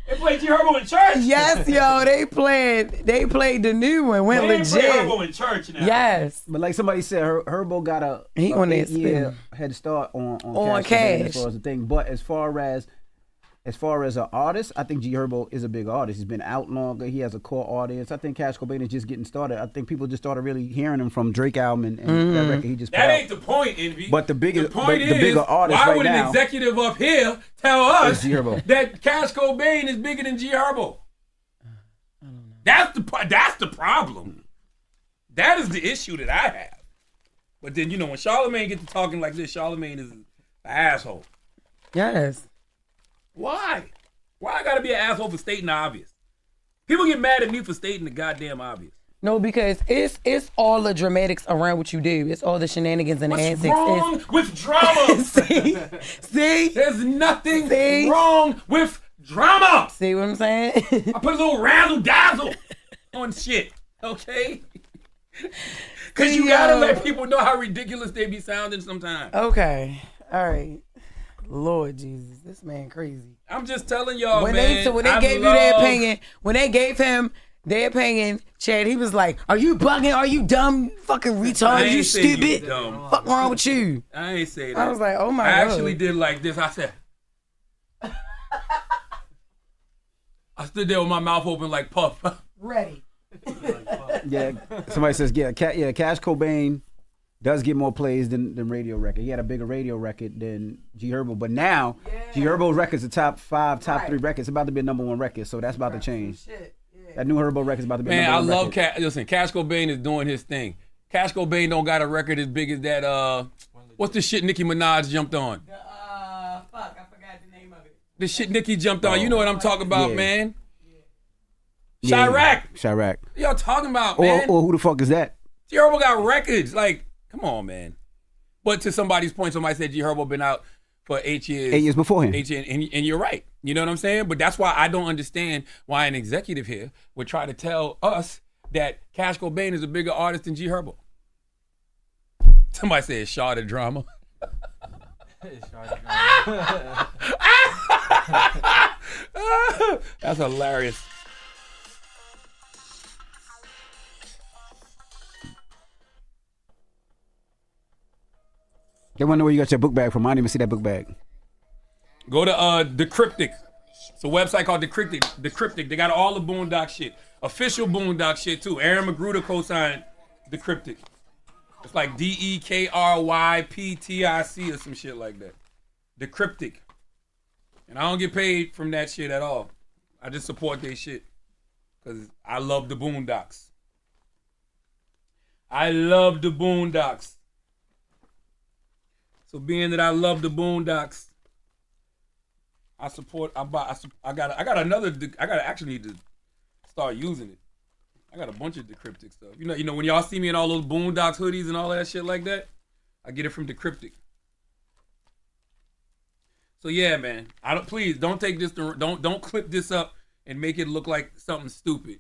Speaker 2: They played G Herbo in church?
Speaker 9: Yes, yo, they played the new one, Went Legit.
Speaker 2: Play Herbo in church now.
Speaker 9: Yes.
Speaker 5: But like somebody said, Herbo got a
Speaker 9: on that
Speaker 5: 8-year head start on
Speaker 9: Cash.
Speaker 5: as far as the thing. But as far as an artist, I think G Herbo is a big artist. He's been out longer. He has a core audience. I think Cash Cobain is just getting started. I think people just started really hearing him from Drake album and that record he just put
Speaker 2: That
Speaker 5: out.
Speaker 2: ain't the point, Envy.
Speaker 5: But the bigger
Speaker 2: bigger
Speaker 5: artist
Speaker 2: why
Speaker 5: right
Speaker 2: would
Speaker 5: now
Speaker 2: an executive up here tell us
Speaker 5: is G Herbo.
Speaker 2: that Cash Cobain is bigger than G Herbo? That's the problem. That is the issue that I have. But then, when Charlamagne gets to talking like this, Charlamagne is an asshole.
Speaker 9: Yes.
Speaker 2: Why? Why I gotta be an asshole for stating the obvious? People get mad at me for stating the goddamn obvious.
Speaker 9: No, because it's all the dramatics around what you do. It's all the shenanigans and
Speaker 2: What's
Speaker 9: antics.
Speaker 2: wrong with drama?
Speaker 9: See?
Speaker 2: There's nothing wrong with drama.
Speaker 9: See what I'm saying?
Speaker 2: I put a little razzle dazzle on shit, okay? Because you gotta let people know how ridiculous they be sounding sometimes.
Speaker 9: Okay. All right. Lord Jesus, this man crazy.
Speaker 2: I'm just telling y'all,
Speaker 9: when
Speaker 2: man.
Speaker 9: When they gave you their opinion, when they gave him their opinion, Chad, he was like, "Are you bugging? Are you dumb? You fucking retard? You stupid? Fuck wrong with you?"
Speaker 2: I ain't say that.
Speaker 9: I was like, "Oh my
Speaker 2: God." I
Speaker 9: God.
Speaker 2: actually did like this. I said, I stood there with my mouth open like Puff.
Speaker 9: Ready.
Speaker 5: Yeah, somebody says, Cash Cobain does get more plays than radio record. He had a bigger radio record than G Herbo, but now G Herbo's record's the top 5, top 3 records. It's about to be a #1 record, so that's about to change. That new Herbo record's about to be a
Speaker 2: Man,
Speaker 5: #1
Speaker 2: I love
Speaker 5: record.
Speaker 2: Listen, Cash Cobain is doing his thing. Cash Cobain don't got a record as big as that. What's the shit Nicki Minaj jumped on?
Speaker 9: Fuck, I forgot the name of it.
Speaker 2: The shit Nicki jumped on. You know what I'm talking about,
Speaker 5: Yeah.
Speaker 2: man.
Speaker 5: Yeah,
Speaker 2: Chirac.
Speaker 5: Chirac.
Speaker 2: Y'all talking about, man?
Speaker 5: Or who the fuck is that?
Speaker 2: G Herbo got records. Like, come on, man. But to somebody's point, somebody said G Herbo been out for 8 years.
Speaker 5: 8 years before him.
Speaker 2: 8 years, and you're right. You know what I'm saying? But that's why I don't understand why an executive here would try to tell us that Cash Cobain is a bigger artist than G Herbo. Somebody said Shaw the drama. That's hilarious.
Speaker 5: They want to know where you got your book bag from. I didn't even see that book bag.
Speaker 2: Go to Decryptic. It's a website called Decryptic. They got all the Boondock shit. Official Boondock shit too. Aaron Magruder co-signed Decryptic. It's like DEKRYPTIC or some shit like that. Decryptic. And I don't get paid from that shit at all. I just support their shit. Because I love the Boondocks. I love the Boondocks. So being that I love the Boondocks, I support. I actually need to start using it. I got a bunch of Decryptic stuff. You know when y'all see me in all those Boondocks hoodies and all that shit like that, I get it from Decryptic. So yeah, man. Please don't take this. Don't clip this up and make it look like something stupid.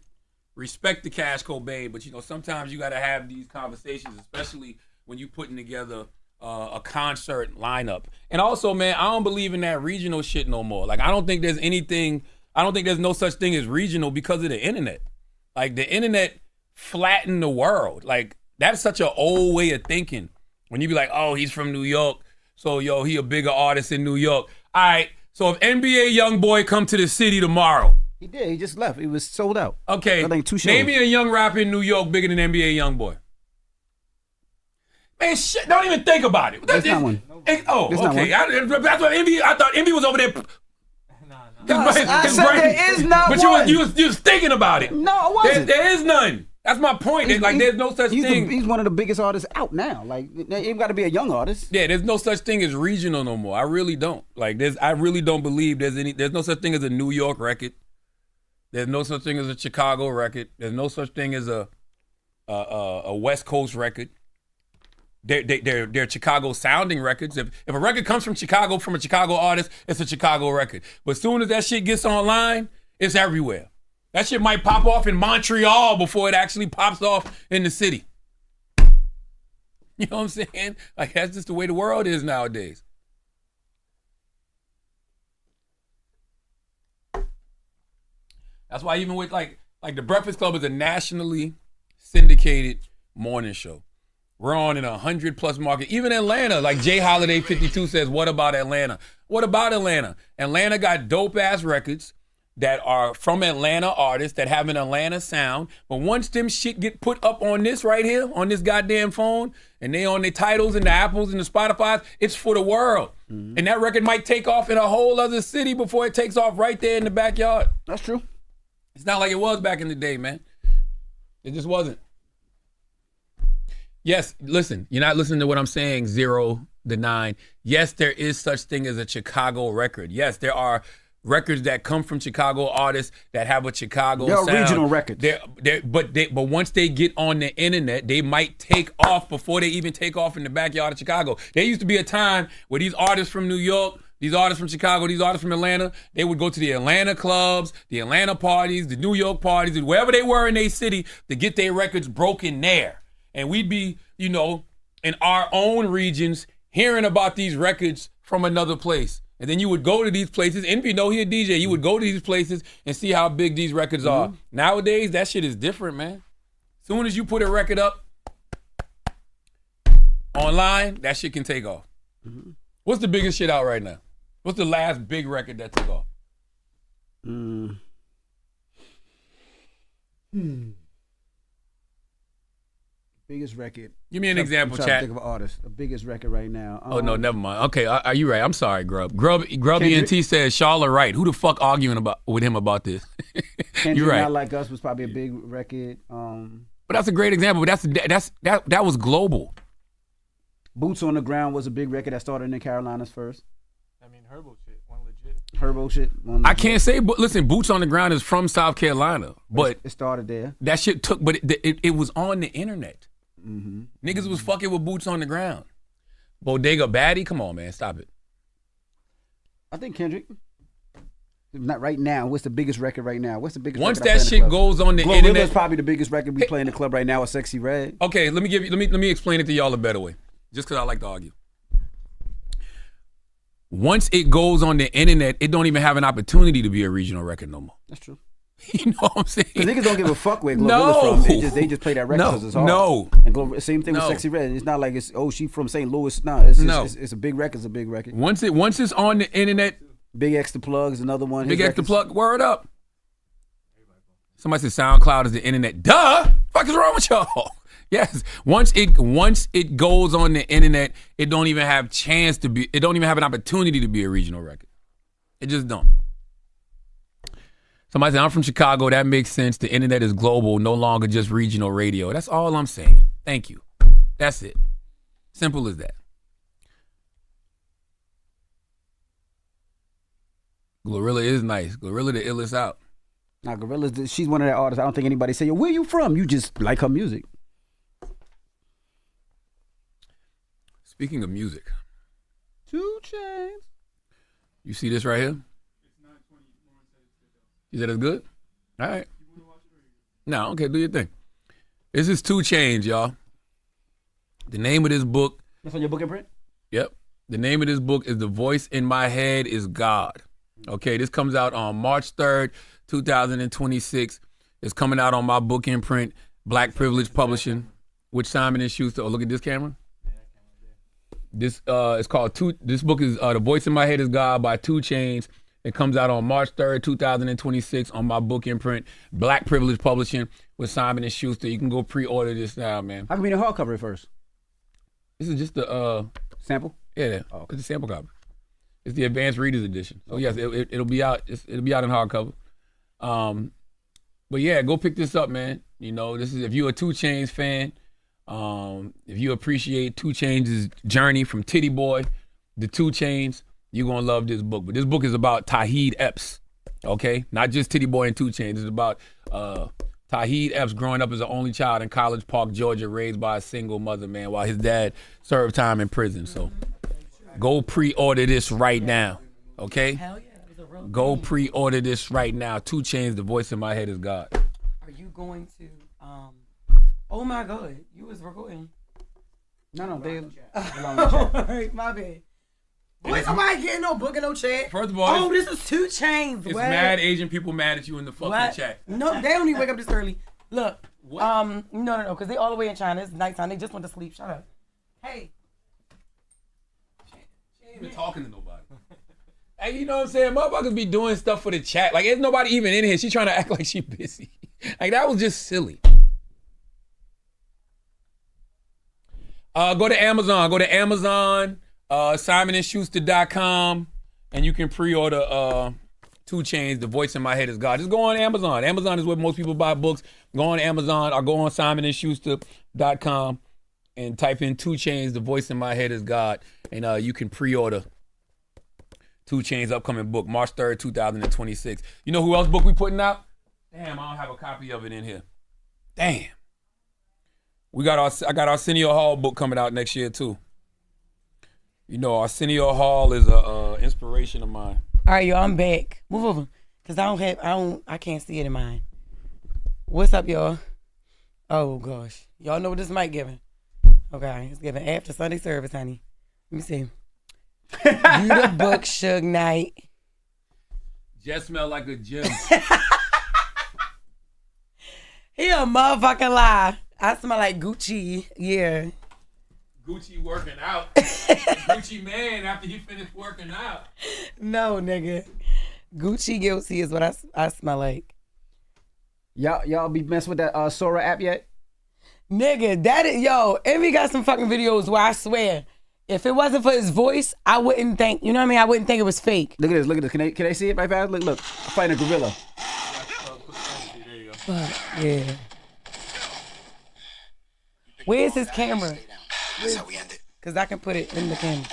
Speaker 2: Respect the Cash Cobain, but sometimes you got to have these conversations, especially when you putting together a concert lineup. And also, man, I don't believe in that regional shit no more. Like, I don't think there's no such thing as regional because of the internet. Like, the internet flattened the world. Like, that's such an old way of thinking. When you be like, oh, he's from New York, so he a bigger artist in New York. All right, so if NBA YoungBoy come to the city tomorrow.
Speaker 5: He did. He just left. It was sold out.
Speaker 2: Okay,
Speaker 5: I think 2 shows.
Speaker 2: Name me a young rapper in New York bigger than NBA YoungBoy. Man, shit, don't even think about it.
Speaker 5: That's not one.
Speaker 2: Oh,
Speaker 5: That's not
Speaker 2: okay.
Speaker 5: one.
Speaker 2: That's what NBA. I thought NBA was over there.
Speaker 5: I said there is not
Speaker 2: but
Speaker 5: one.
Speaker 2: you was thinking about it.
Speaker 5: No, I wasn't.
Speaker 2: There is none. That's my point. There's no such thing.
Speaker 5: He's one of the biggest artists out now. Like, you got to be a young artist.
Speaker 2: Yeah, there's no such thing as regional no more. I really don't. I really don't believe there's no such thing as a New York record. There's no such thing as a Chicago record. There's no such thing as a West Coast record. They're Chicago sounding records. If a record comes from Chicago, from a Chicago artist, it's a Chicago record. But as soon as that shit gets online, it's everywhere. That shit might pop off in Montreal before it actually pops off in the city. You know what I'm saying? Like, that's just the way the world is nowadays. That's why even with like the Breakfast Club is a nationally syndicated morning show. We're on in 100+ market. Even Atlanta, like Jay Holiday 52 says, what about Atlanta? What about Atlanta? Atlanta got dope-ass records that are from Atlanta artists that have an Atlanta sound. But once them shit get put up on this right here, on this goddamn phone, and they on the titles and the Apples and the Spotifys, it's for the world. Mm-hmm. And that record might take off in a whole other city before it takes off right there in the backyard.
Speaker 5: That's true.
Speaker 2: It's not like it was back in the day, man. It just wasn't. Yes, listen, you're not listening to what I'm saying, 0 to 9. Yes, there is such thing as a Chicago record. Yes, there are records that come from Chicago artists that have a Chicago sound.
Speaker 5: They're regional records.
Speaker 2: But once they get on the internet, they might take off before they even take off in the backyard of Chicago. There used to be a time where these artists from New York, these artists from Chicago, these artists from Atlanta, they would go to the Atlanta clubs, the Atlanta parties, the New York parties, and wherever they were in their city to get their records broken there. And we'd be, in our own regions hearing about these records from another place. And then you would go to these places, and if you know he a DJ, you would go to these places and see how big these records are. Nowadays, that shit is different, man. As soon as you put a record up online, that shit can take off. Mm-hmm. What's the biggest shit out right now? What's the last big record that took off?
Speaker 5: Biggest record.
Speaker 2: Give me an example,
Speaker 5: I'm trying
Speaker 2: chat.
Speaker 5: to think of an artist. The biggest record right now.
Speaker 2: Oh, no, never mind. Okay, are you right? I'm sorry, Grub. Grub ENT says Charlotte right. Who the fuck arguing with him about this? You're right.
Speaker 5: Not Like Us was probably a big record.
Speaker 2: But that's a great example. But that was global.
Speaker 5: Boots on the Ground was a big record that started in the Carolinas first.
Speaker 15: I mean, Herbo shit, one legit.
Speaker 5: Herbo shit.
Speaker 2: I can't say, but listen, Boots on the Ground is from South Carolina, but
Speaker 5: it started there.
Speaker 2: That shit took, but it was on the internet.
Speaker 5: Mm-hmm.
Speaker 2: Niggas was fucking with Boots on the Ground. Bodega Baddie, come on, man, stop it.
Speaker 5: I think Kendrick. Not right now. What's the biggest record right now? What's the biggest?
Speaker 2: Once
Speaker 5: record
Speaker 2: that shit goes on the internet,
Speaker 5: Glorilla's probably the biggest record we play in the club right now. Is Sexy Red.
Speaker 2: Okay, let me explain it to y'all a better way. Just because I like to argue. Once it goes on the internet, it don't even have an opportunity to be a regional record no more.
Speaker 5: That's true.
Speaker 2: You know what I'm saying?
Speaker 5: Because niggas don't give a fuck where Glorilla's from. They just play that record because it's hard.
Speaker 2: No.
Speaker 5: And same thing with Sexy Red. It's not like she from St. Louis. No, it's a big record. It's a big record.
Speaker 2: Once it's on the internet.
Speaker 5: Big X the Plug is another one.
Speaker 2: Big X the Plug, word up. Somebody said SoundCloud is the internet. Duh! Fuck is wrong with y'all? Yes. Once it goes on the internet, it don't even have an opportunity to be a regional record. It just don't. Somebody said, I'm from Chicago. That makes sense. The internet is global, no longer just regional radio. That's all I'm saying. Thank you. That's it. Simple as that. Glorilla is nice. Glorilla the illest out.
Speaker 5: Now, Gorilla's, she's one of the artists. I don't think anybody say, yo, where you from? You just like her music.
Speaker 2: Speaking of music.
Speaker 5: 2 Chainz.
Speaker 2: You see this right here? You said it's good? All right. No, okay, do your thing. This is 2 Chainz, y'all. The name of this book.
Speaker 5: That's on your book imprint?
Speaker 2: Yep. The name of this book is The Voice in My Head is God. Okay, this comes out on March 3rd, 2026. It's coming out on my book imprint, Black Privilege Publishing, with Simon & Schuster. Oh, look at this camera. This is called this book is The Voice in My Head is God by 2 Chainz. It comes out on March 3rd, 2026 on my book imprint, Black Privilege Publishing with Simon & Schuster. You can go pre-order this now, man.
Speaker 5: How come you didn't hardcover it first?
Speaker 2: This is just the
Speaker 5: sample?
Speaker 2: Yeah, it's a sample copy. It's the advanced readers edition. So yes, it'll be out. It'll be out in hardcover. But yeah, go pick this up, man. You know, this is if you're a 2 Chainz fan, if you appreciate 2 Chainz' journey from Titty Boy to 2 Chainz, you're gonna love this book. But this book is about Tauheed Epps, okay? Not just Titty Boy and 2 Chainz. It's about Tauheed Epps growing up as an only child in College Park, Georgia, raised by a single mother, man, while his dad served time in prison. So go pre-order this right now, okay?
Speaker 9: Hell yeah, that was a real
Speaker 2: Go
Speaker 9: thing.
Speaker 2: pre-order this right now. 2 Chainz, The Voice in My Head is God.
Speaker 9: Are you going to? Oh my God, you was recording.
Speaker 5: No, they.
Speaker 9: Alright, my bad. Boy, somebody getting no book and no chat.
Speaker 2: First of all,
Speaker 9: this is 2 Chainz.
Speaker 2: It's
Speaker 9: what?
Speaker 2: mad Asian people mad at you in the fucking
Speaker 9: What?
Speaker 2: chat.
Speaker 9: No, they don't even wake up this early. Look,
Speaker 2: What?
Speaker 9: no, because they all the way in China. It's nighttime. They just went to sleep. Shut up. Hey.
Speaker 2: She ain't even talking to nobody. Hey, you know what I'm saying? Motherfuckers be doing stuff for the chat. Like, there's nobody even in here. She trying to act like she busy. Like, that was just silly. Go to Amazon. Go to Amazon, SimonandSchuster.com, and you can pre-order 2 Chainz, The Voice in My Head is God. Just go on Amazon. Amazon is where most people buy books. Go on Amazon or go on SimonandSchuster.com and type in 2 Chainz, The Voice in My Head is God, and you can pre-order 2 Chainz' upcoming book, March 3rd, 2026. You know who else book we putting out? Damn, I don't have a copy of it in here. Damn. I got Arsenio Hall book coming out next year too. You know, Arsenio Hall is a inspiration of mine.
Speaker 9: All right, yo, I'm back. Move over, cause I can't see it in mine. What's up, y'all? Oh gosh, y'all know what this mic giving? Okay, it's giving after Sunday service, honey. Let me see. You the book, Suge Knight.
Speaker 2: Just smell like a gym.
Speaker 9: He a motherfucking lie. I smell like Gucci. Yeah.
Speaker 2: Gucci working out. Gucci man after he finished working out.
Speaker 9: No, nigga. Gucci guilty is what I smell like.
Speaker 5: Y'all be messing with that Sora app yet?
Speaker 9: Nigga, Envy got some fucking videos where I swear, if it wasn't for his voice, I wouldn't think, you know what I mean? I wouldn't think it was fake.
Speaker 5: Look at this. Can they see it right fast? Look. I'm fighting a gorilla.
Speaker 2: There you go.
Speaker 9: Fuck, yeah. Where's his camera?
Speaker 7: That's how we end it.
Speaker 9: Cause I can put it in the camera.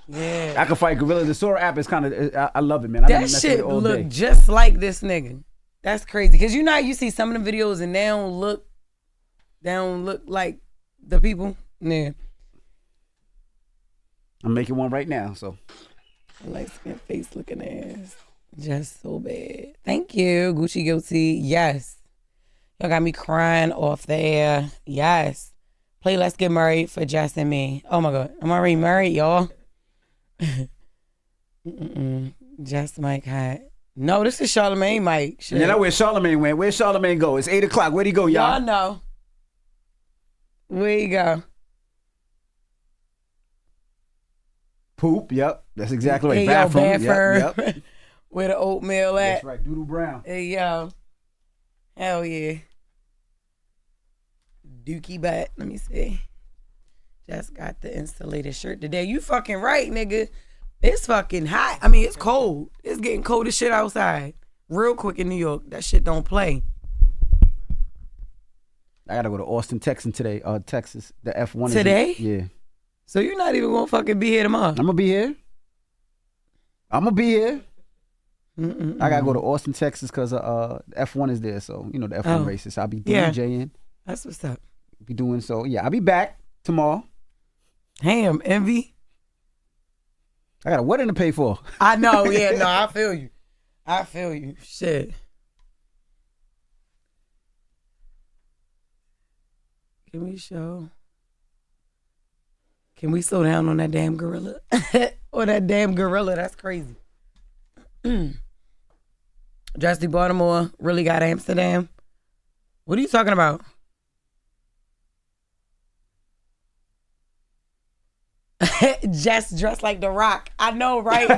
Speaker 9: Yeah.
Speaker 5: I can fight gorilla. The Sora app is kind of, I love it, man. I've been
Speaker 9: That
Speaker 5: messing with
Speaker 9: shit
Speaker 5: it all
Speaker 9: look
Speaker 5: day.
Speaker 9: just like this nigga. That's crazy. Cause you know how you see some of them videos and they don't look like the people. Yeah.
Speaker 5: I'm making one right now, so.
Speaker 9: Light skin face looking ass. Just so bad. Thank you. Gucci guilty. Yes. Y'all got me crying off the air. Yes. Play Let's Get Married for Jess and me. Oh my God. I'm already married, y'all. Jess Mike hot. No, this is Charlamagne Mike. Shit.
Speaker 5: Yeah, that's where Charlamagne went. Where'd Charlamagne go? It's 8 o'clock. Where'd he go, y'all?
Speaker 9: Y'all know. Where you go?
Speaker 5: Poop, yep. That's exactly right.
Speaker 9: Hey,
Speaker 5: Bathroom.
Speaker 9: yo,
Speaker 5: Yep.
Speaker 9: Where the oatmeal at?
Speaker 5: That's right. Doodle Brown.
Speaker 9: Hey, yo. Hell yeah. Dookie butt. Let me see. Just got the insulated shirt today. You fucking right, nigga. It's fucking hot. I mean, it's cold. It's getting cold as shit outside. Real quick in New York. That shit don't play.
Speaker 5: I gotta go to Austin, Texas today. Texas. The F1
Speaker 9: Today?
Speaker 5: is yeah.
Speaker 9: So you're not even gonna fucking be here tomorrow?
Speaker 5: I'm gonna be here. I gotta go to Austin, Texas because F1 is there. So, you know, the F1 races. I'll be DJing.
Speaker 9: That's what's up.
Speaker 5: Be doing so. Yeah, I'll be back tomorrow.
Speaker 9: Damn, Envy.
Speaker 5: I got a wedding to pay for.
Speaker 9: I know, yeah, no, I feel you. I feel you. Shit. Can we slow down on that damn gorilla? Or that damn gorilla, that's crazy. Justy Baltimore really got Amsterdam. What are you talking about? Just dressed like The Rock. I know, right?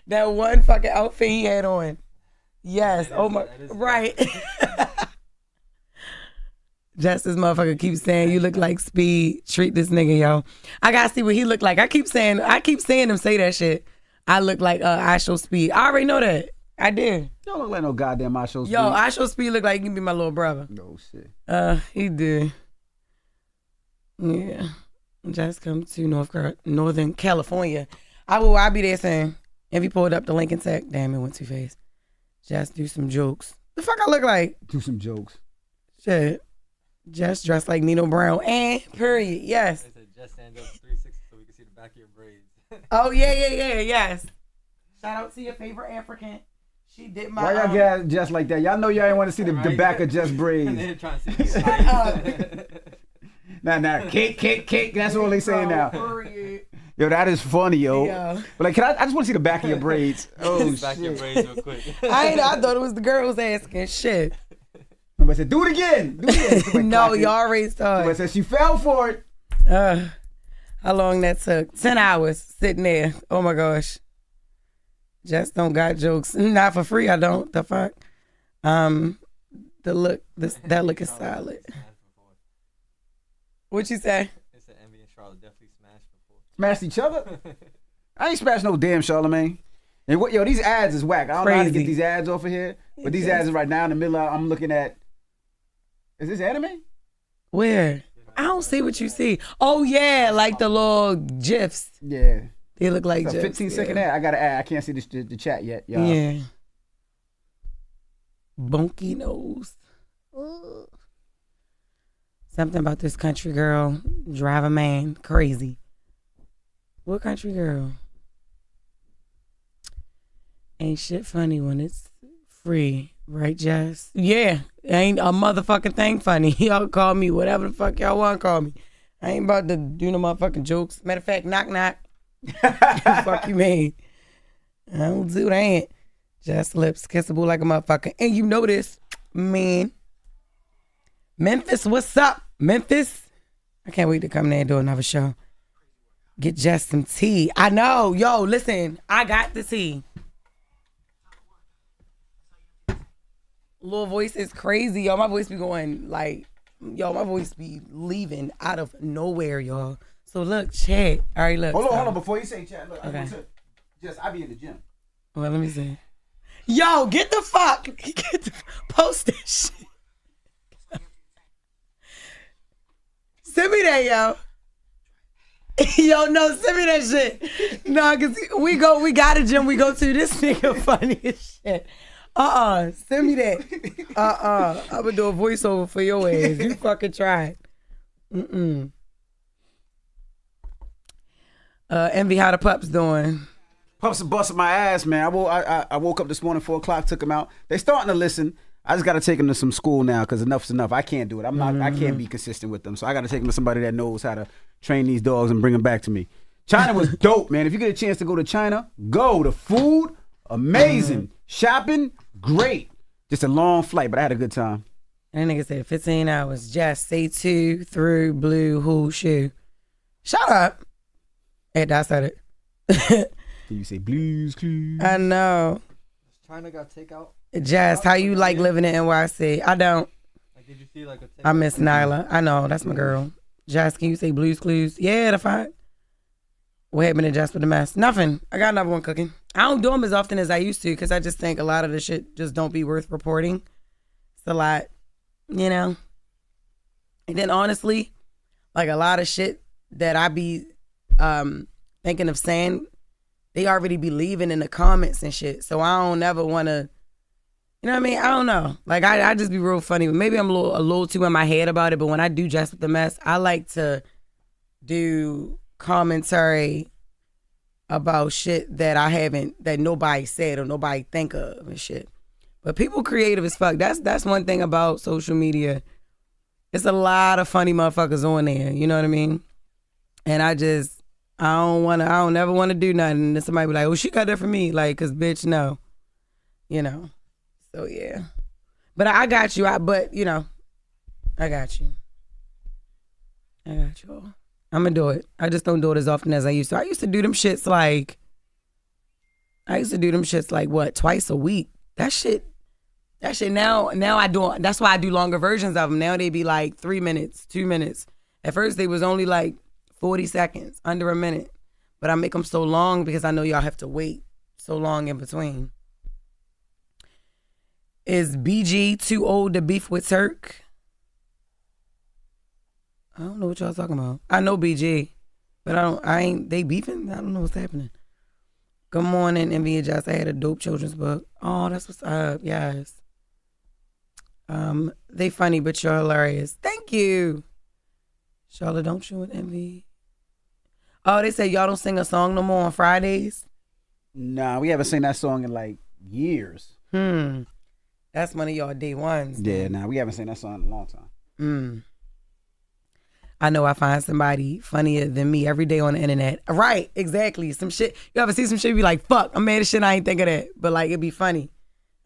Speaker 9: That one fucking outfit he had on. Yes. Oh my. Right. Just this motherfucker keeps saying you look like Speed. Treat this nigga, yo. I gotta see what he look like. I keep saying him say that shit. I look like I Show Speed. I already know that. I did.
Speaker 5: You don't look like no goddamn I Show Speed.
Speaker 9: Yo, I Show Speed look like he can be my little brother.
Speaker 5: No shit.
Speaker 9: He did. Yeah. Just come to Northern California. I'll be there soon. If he pulled up the Lincoln Tech, damn, it went too fast. Just do some jokes. The fuck I look like?
Speaker 5: Do some jokes.
Speaker 9: Shit. Just dressed like Nino Brown. And period. Yes.
Speaker 15: They said just stand up 360 so we can see the back of your braids.
Speaker 9: Oh yeah, yes. Shout out to your favorite African. She did my.
Speaker 5: Why y'all get just like that? Y'all know y'all ain't want to see the back of Jess braids.
Speaker 15: They're trying to see the
Speaker 5: Nah, cake. That's all they saying now. Yo, that is funny, yo.
Speaker 9: Yeah.
Speaker 5: But like, I just want to see the back of your braids. Oh shit.
Speaker 15: back of your braids real quick.
Speaker 9: I thought it was the girls asking. Shit.
Speaker 5: Somebody said, do it again.
Speaker 9: No, you already started.
Speaker 5: Somebody said she fell for it.
Speaker 9: How long that took? 10 hours sitting there. Oh my gosh. Just don't got jokes. Not for free, I don't. The fuck? That look is solid. What you say?
Speaker 15: They said Envy and Charlotte definitely smashed before.
Speaker 5: Smashed each other? I ain't smashed no damn Charlamagne. And what, yo, these ads is whack. I don't know how to get these ads off of here. But these ads is right now in the middle of, I'm looking at, is this anime?
Speaker 9: Where? I don't see what you see. Oh yeah, like the little GIFs.
Speaker 5: Yeah.
Speaker 9: They look like
Speaker 5: it's a
Speaker 9: GIFs.
Speaker 5: 15-second ad. I got to add. I can't see the chat yet, y'all.
Speaker 9: Yeah. Bunky nose. Ugh. Something about this country girl drive a man crazy. What country girl? Ain't shit funny when it's free, right, Jess? Yeah, ain't a motherfucking thing funny. Y'all call me whatever the fuck y'all want to call me. I ain't about to do no motherfucking jokes. Matter of fact, knock knock. Fuck you mean? I don't do that. Just lips kissable like a motherfucker. And you know this, man. Memphis, what's up? Memphis? I can't wait to come there and do another show. Get Jess some tea. I know. Yo, listen, I got the tea. Little voice is crazy, yo. My voice be going like, yo, my voice be leaving out of nowhere, y'all. So look, chat. All right, look.
Speaker 5: Hold on. Before you say chat, look.
Speaker 9: Okay.
Speaker 5: I be in the gym.
Speaker 9: Well, let me see. Yo, get the fuck. Post this shit. Send me that, yo. Yo, no, send me that shit. No, cause we got a gym we go to. This nigga funny as shit. Send me that. I'm gonna do a voiceover for your ass. You fucking try it. Envy, how the pups doing?
Speaker 5: Pups are busting my ass, man. I woke up this morning, 4 o'clock, took them out. They starting to listen. I just got to take them to some school now because enough's enough. I can't do it. I can't be consistent with them. So I got to take them to somebody that knows how to train these dogs and bring them back to me. China was dope, man. If you get a chance to go to China, go. The food, amazing. Shopping, great. Just a long flight, but I had a good time.
Speaker 9: And that nigga said 15 hours. Just say 2 through blue who shoe. Shut up. Hey, I said it.
Speaker 5: Can you say Blues Clues?
Speaker 9: I know.
Speaker 15: China got takeout.
Speaker 9: Jess, how you like living in NYC? I don't.
Speaker 15: Like, did you see like a takeout?
Speaker 9: I miss Nyla. I know, that's my girl. Jess, can you say Blues Clues? Yeah, the fuck. What happened to Jess with the mess? Nothing. I got another one cooking. I don't do them as often as I used to because I just think a lot of the shit just don't be worth reporting. It's a lot, you know? And then honestly, like a lot of shit that I be thinking of saying, they already be leaving in the comments and shit. So I don't ever want to, you know what I mean? I don't know. Like I just be real funny. Maybe I'm a little too in my head about it. But when I do Jess with the mess, I like to do commentary about shit that nobody said or nobody think of and shit. But people creative as fuck. That's one thing about social media. It's a lot of funny motherfuckers on there. You know what I mean? And I don't never want to do nothing. And somebody be like, oh, she got that for me. Like, cause bitch, no. You know. So yeah. But I got you. I got you. I got you all. I'm gonna do it. I just don't do it as often as I used to. I used to do them shits like what, twice a week. That shit now I do. That's why I do longer versions of them. Now they be like 3 minutes, 2 minutes. At first they was only like 40 seconds, under a minute. But I make them so long because I know y'all have to wait so long in between. Is BG too old to beef with Turk? I don't know what y'all talking about. I know BG, but they beefing? I don't know what's happening. Good morning, Envy and Jess. I had a dope children's book. Oh, that's what's up. Yes. They funny, but you're hilarious. Thank you. Charlotte, don't you and Envy? Oh, they say y'all don't sing a song no more on Fridays?
Speaker 5: Nah, we haven't seen that song in like years.
Speaker 9: That's one of y'all day ones.
Speaker 5: Yeah, nah, we haven't seen that song in a long time.
Speaker 9: I know I find somebody funnier than me every day on the internet. Right, exactly. Some shit. You ever see some shit, you be like, fuck, I'm mad as shit, I ain't think of that. But like, it'd be funny.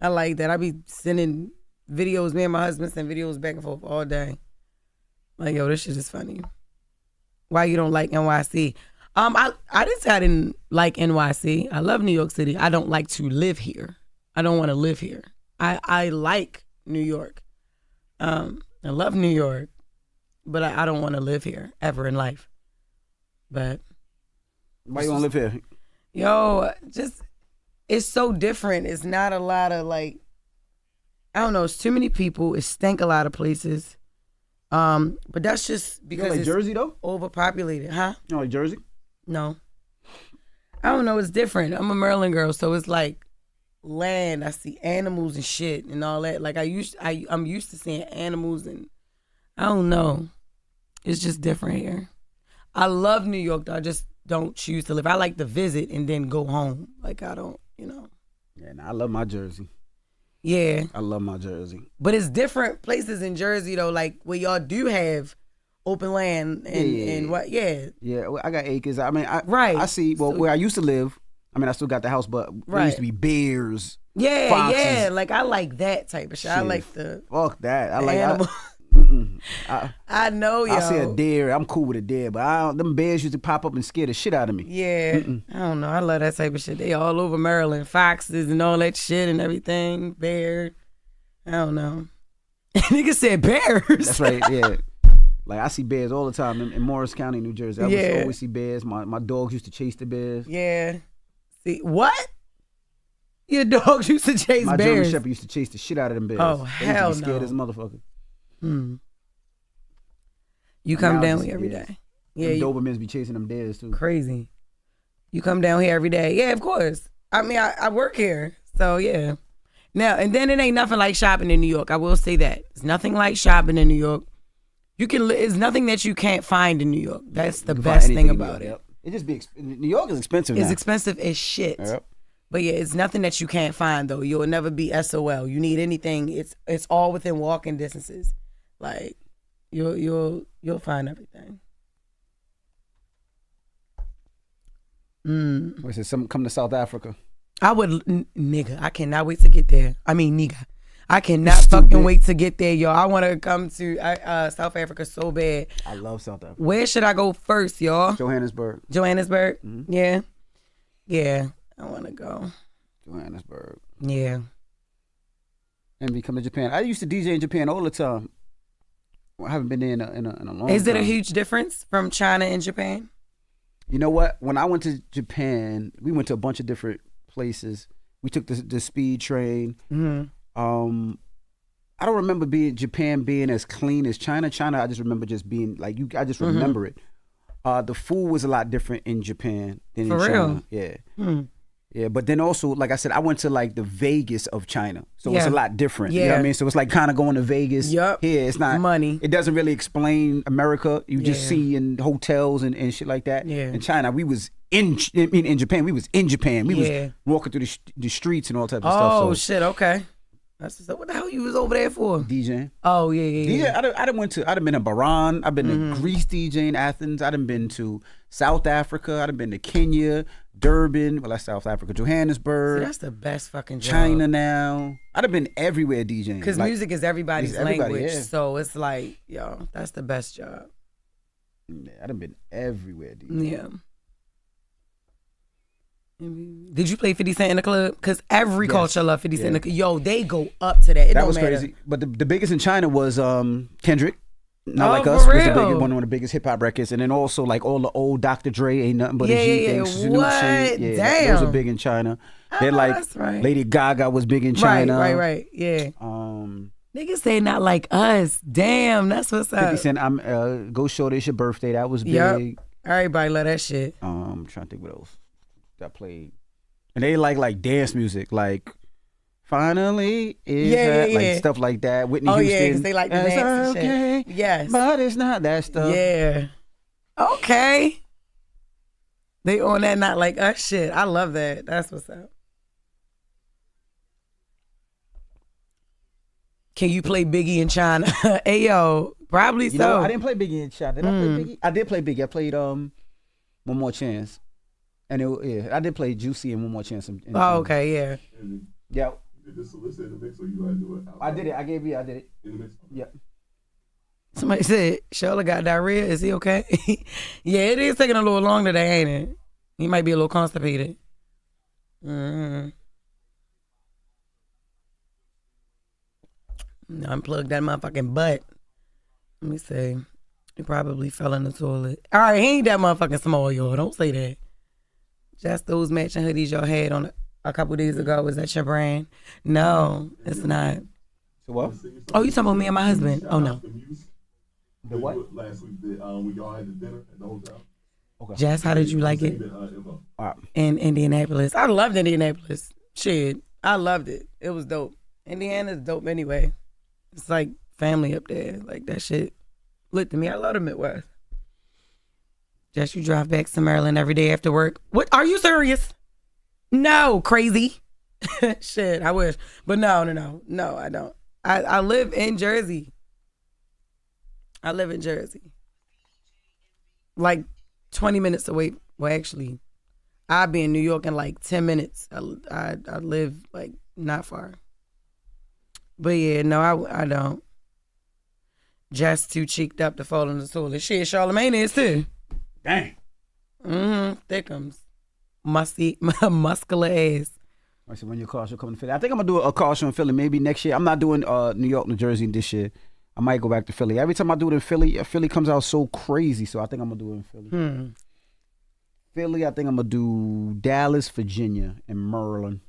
Speaker 9: I like that. I be sending videos, me and my husband send videos back and forth all day. Like, yo, this shit is funny. Why you don't like NYC? I didn't say I didn't like NYC. I love New York City. I don't like to live here. I don't want to live here. I like New York. I love New York. But I don't want to live here ever in life. But
Speaker 5: why you want to live here?
Speaker 9: Yo, just it's so different. It's not a lot of like, I don't know. It's too many people. It stank a lot of places. But that's just because
Speaker 5: you like
Speaker 9: it's
Speaker 5: Jersey though?
Speaker 9: Overpopulated, huh?
Speaker 5: You like Jersey?
Speaker 9: No. I don't know. It's different. I'm a Maryland girl, so it's like land. I see animals and shit and all that. Like I'm used to seeing animals and. I don't know. It's just different here. I love New York, though. I just don't choose to live. I like to visit and then go home. Like, I don't,
Speaker 5: Yeah, I love my Jersey.
Speaker 9: Yeah.
Speaker 5: I love my Jersey.
Speaker 9: But it's different places in Jersey, though, like where y'all do have open land and what, yeah.
Speaker 5: Yeah, well, I got acres. I mean,
Speaker 9: I
Speaker 5: see, well, where I used to live, I mean, I still got the house, but there used to be bears, foxes.
Speaker 9: Yeah, like I like that type of shit. I like the
Speaker 5: fuck that. I like
Speaker 9: animal. I know, yo.
Speaker 5: I see a deer. I'm cool with a deer, but them bears used to pop up and scare the shit out of me.
Speaker 9: Yeah, I don't know. I love that type of shit. They all over Maryland, foxes and all that shit and everything. Bear. I don't know. Nigga said bears.
Speaker 5: That's right. Yeah. Like I see bears all the time in Morris County, New Jersey. I used to always see bears. My dogs used to chase the bears.
Speaker 9: Yeah. See what? Your dogs used to chase
Speaker 5: my
Speaker 9: bears.
Speaker 5: My German Shepherd used to chase the shit out of them bears.
Speaker 9: Oh,
Speaker 5: they
Speaker 9: hell
Speaker 5: used to be scared
Speaker 9: no.
Speaker 5: as a motherfucker.
Speaker 9: You come down here every day.
Speaker 5: Yeah, Dobermans be chasing them deers too.
Speaker 9: Crazy. You come down here every day. Yeah, of course. I mean, I work here, so yeah. Now and then it ain't nothing like shopping in New York. I will say that it's nothing like shopping in New York. It's nothing that you can't find in New York. That's the best thing about it.
Speaker 5: Yep. It just be New York is expensive.
Speaker 9: It's
Speaker 5: now.
Speaker 9: expensive as shit.
Speaker 5: Yep.
Speaker 9: But yeah, it's nothing that you can't find though. You'll never be SOL. You need anything. It's all within walking distances. Like you'll find everything.
Speaker 5: What's it? Some come to South Africa.
Speaker 9: I would, nigga. I cannot wait to get there. I mean, nigga. I cannot fucking wait to get there, y'all. I want to come to South Africa so bad.
Speaker 5: I love South Africa.
Speaker 9: Where should I go first, y'all?
Speaker 5: Johannesburg.
Speaker 9: Johannesburg?
Speaker 5: Mm-hmm.
Speaker 9: Yeah. Yeah. I want to go.
Speaker 5: Johannesburg.
Speaker 9: Yeah.
Speaker 5: And we come to Japan. I used to DJ in Japan all the time. I haven't been there in a long time.
Speaker 9: Is it a huge difference from China and Japan?
Speaker 5: You know what? When I went to Japan, we went to a bunch of different places. We took the speed train.
Speaker 9: Mm-hmm.
Speaker 5: I don't remember Japan being as clean as China. China, I just remember just being like I just remember it. The food was a lot different in Japan than in China. Yeah. Yeah, but then also, like I said, I went to like the Vegas of China. So it's a lot different.
Speaker 9: Yeah.
Speaker 5: You know what I mean? So it's like kind of going to Vegas.
Speaker 9: Yep.
Speaker 5: Here, it's not
Speaker 9: money.
Speaker 5: It doesn't really explain America. You just see in hotels and shit like that.
Speaker 9: Yeah.
Speaker 5: In China, we was in Japan. We was in Japan. We
Speaker 9: Yeah.
Speaker 5: was walking through the streets and all types of stuff.
Speaker 9: Oh
Speaker 5: So
Speaker 9: shit, okay. That's what the hell you was over there for?
Speaker 5: DJing.
Speaker 9: Oh yeah.
Speaker 5: I done been to Bahrain. I've been to Greece DJing, Athens. I done been to South Africa. I done been to Kenya, Durban. Well, that's South Africa, Johannesburg.
Speaker 9: See, that's the best fucking job.
Speaker 5: China now. I done been everywhere DJing.
Speaker 9: Because music is everybody's language,
Speaker 5: yeah.
Speaker 9: so it's like, yo, that's the best job.
Speaker 5: Yeah, I done been everywhere DJing.
Speaker 9: Yeah. Did you play 50 Cent in the club? Because every culture love 50 Cent in the club. Yo, they go up to that. It
Speaker 5: That
Speaker 9: don't
Speaker 5: was
Speaker 9: matter.
Speaker 5: crazy. But the biggest in China was Kendrick. Not Like
Speaker 9: for
Speaker 5: Us was
Speaker 9: real?
Speaker 5: one of the biggest hip hop records, and then also like all the old Dr. Dre, Ain't Nothing But a G
Speaker 9: Yeah.
Speaker 5: things, Snoop
Speaker 9: What?
Speaker 5: shit. Yeah,
Speaker 9: Damn.
Speaker 5: those are big in China. They're like
Speaker 9: that's right.
Speaker 5: Lady Gaga was big in China.
Speaker 9: Right. Yeah. Niggas say Not Like Us. Damn, that's what's
Speaker 5: 50
Speaker 9: up.
Speaker 5: Cent, Go Shorty, It's Your Birthday. That was big.
Speaker 9: Yep. Everybody love that shit.
Speaker 5: I'm trying to think what else that played. And they like dance music, like Finally Is That, like stuff like that. Whitney Houston.
Speaker 9: Yeah, because they like the
Speaker 5: That's
Speaker 9: dance and
Speaker 5: okay,
Speaker 9: shit. Yes.
Speaker 5: but it's not that stuff.
Speaker 9: Yeah. Okay. They on that Not Like Us shit. I love that. That's what's up. Can you play Biggie in China? Hey, yo, probably
Speaker 5: You
Speaker 9: so.
Speaker 5: know, I didn't play Biggie in China. Did I play Biggie? I did play Biggie. I played One More Chance. And I did play Juicy and One More Chance. In
Speaker 9: Oh, okay, yeah.
Speaker 5: Yeah.
Speaker 11: Did this solicit in the mix or you gotta do it?
Speaker 5: I did it. I did it.
Speaker 11: In the mix?
Speaker 5: Yeah.
Speaker 9: Somebody said, Sheila got diarrhea. Is he okay? Yeah, it is taking a little long today, ain't it? He might be a little constipated. Unplug that motherfucking butt. Let me see. He probably fell in the toilet. All right, he ain't that motherfucking small, y'all. Don't say that. Just those matching hoodies y'all had on a couple days ago. Is that your brand? No, it's not.
Speaker 5: So what?
Speaker 9: Oh, you talking about me and my husband? Oh, no.
Speaker 5: The what?
Speaker 11: Last week, when y'all had the dinner at the hotel.
Speaker 5: Okay.
Speaker 9: Jess, how did you like it? In Indianapolis. I loved Indianapolis. Shit, I loved it. It was dope. Indiana's dope anyway. It's like family up there. Like that shit lit to me. I love the Midwest. Jess, you drive back to Maryland every day after work. What? Are you serious? No, crazy. Shit, I wish. But no, I don't. I live in Jersey. Like 20 minutes away. Well, actually, I'll be in New York in like 10 minutes. I live like not far. But yeah, no, I don't. Just too cheeked up to fall in the toilet. Shit, Charlamagne is too.
Speaker 5: Dang.
Speaker 9: Thickums. Musty, muscular ass.
Speaker 5: I said, when your car show coming to Philly. I think I'm going to do a car show in Philly maybe next year. I'm not doing New York, New Jersey this year. I might go back to Philly. Every time I do it in Philly, Philly comes out so crazy. So I think I'm going to do it in Philly. Philly, I think I'm going to do Dallas, Virginia, and Maryland.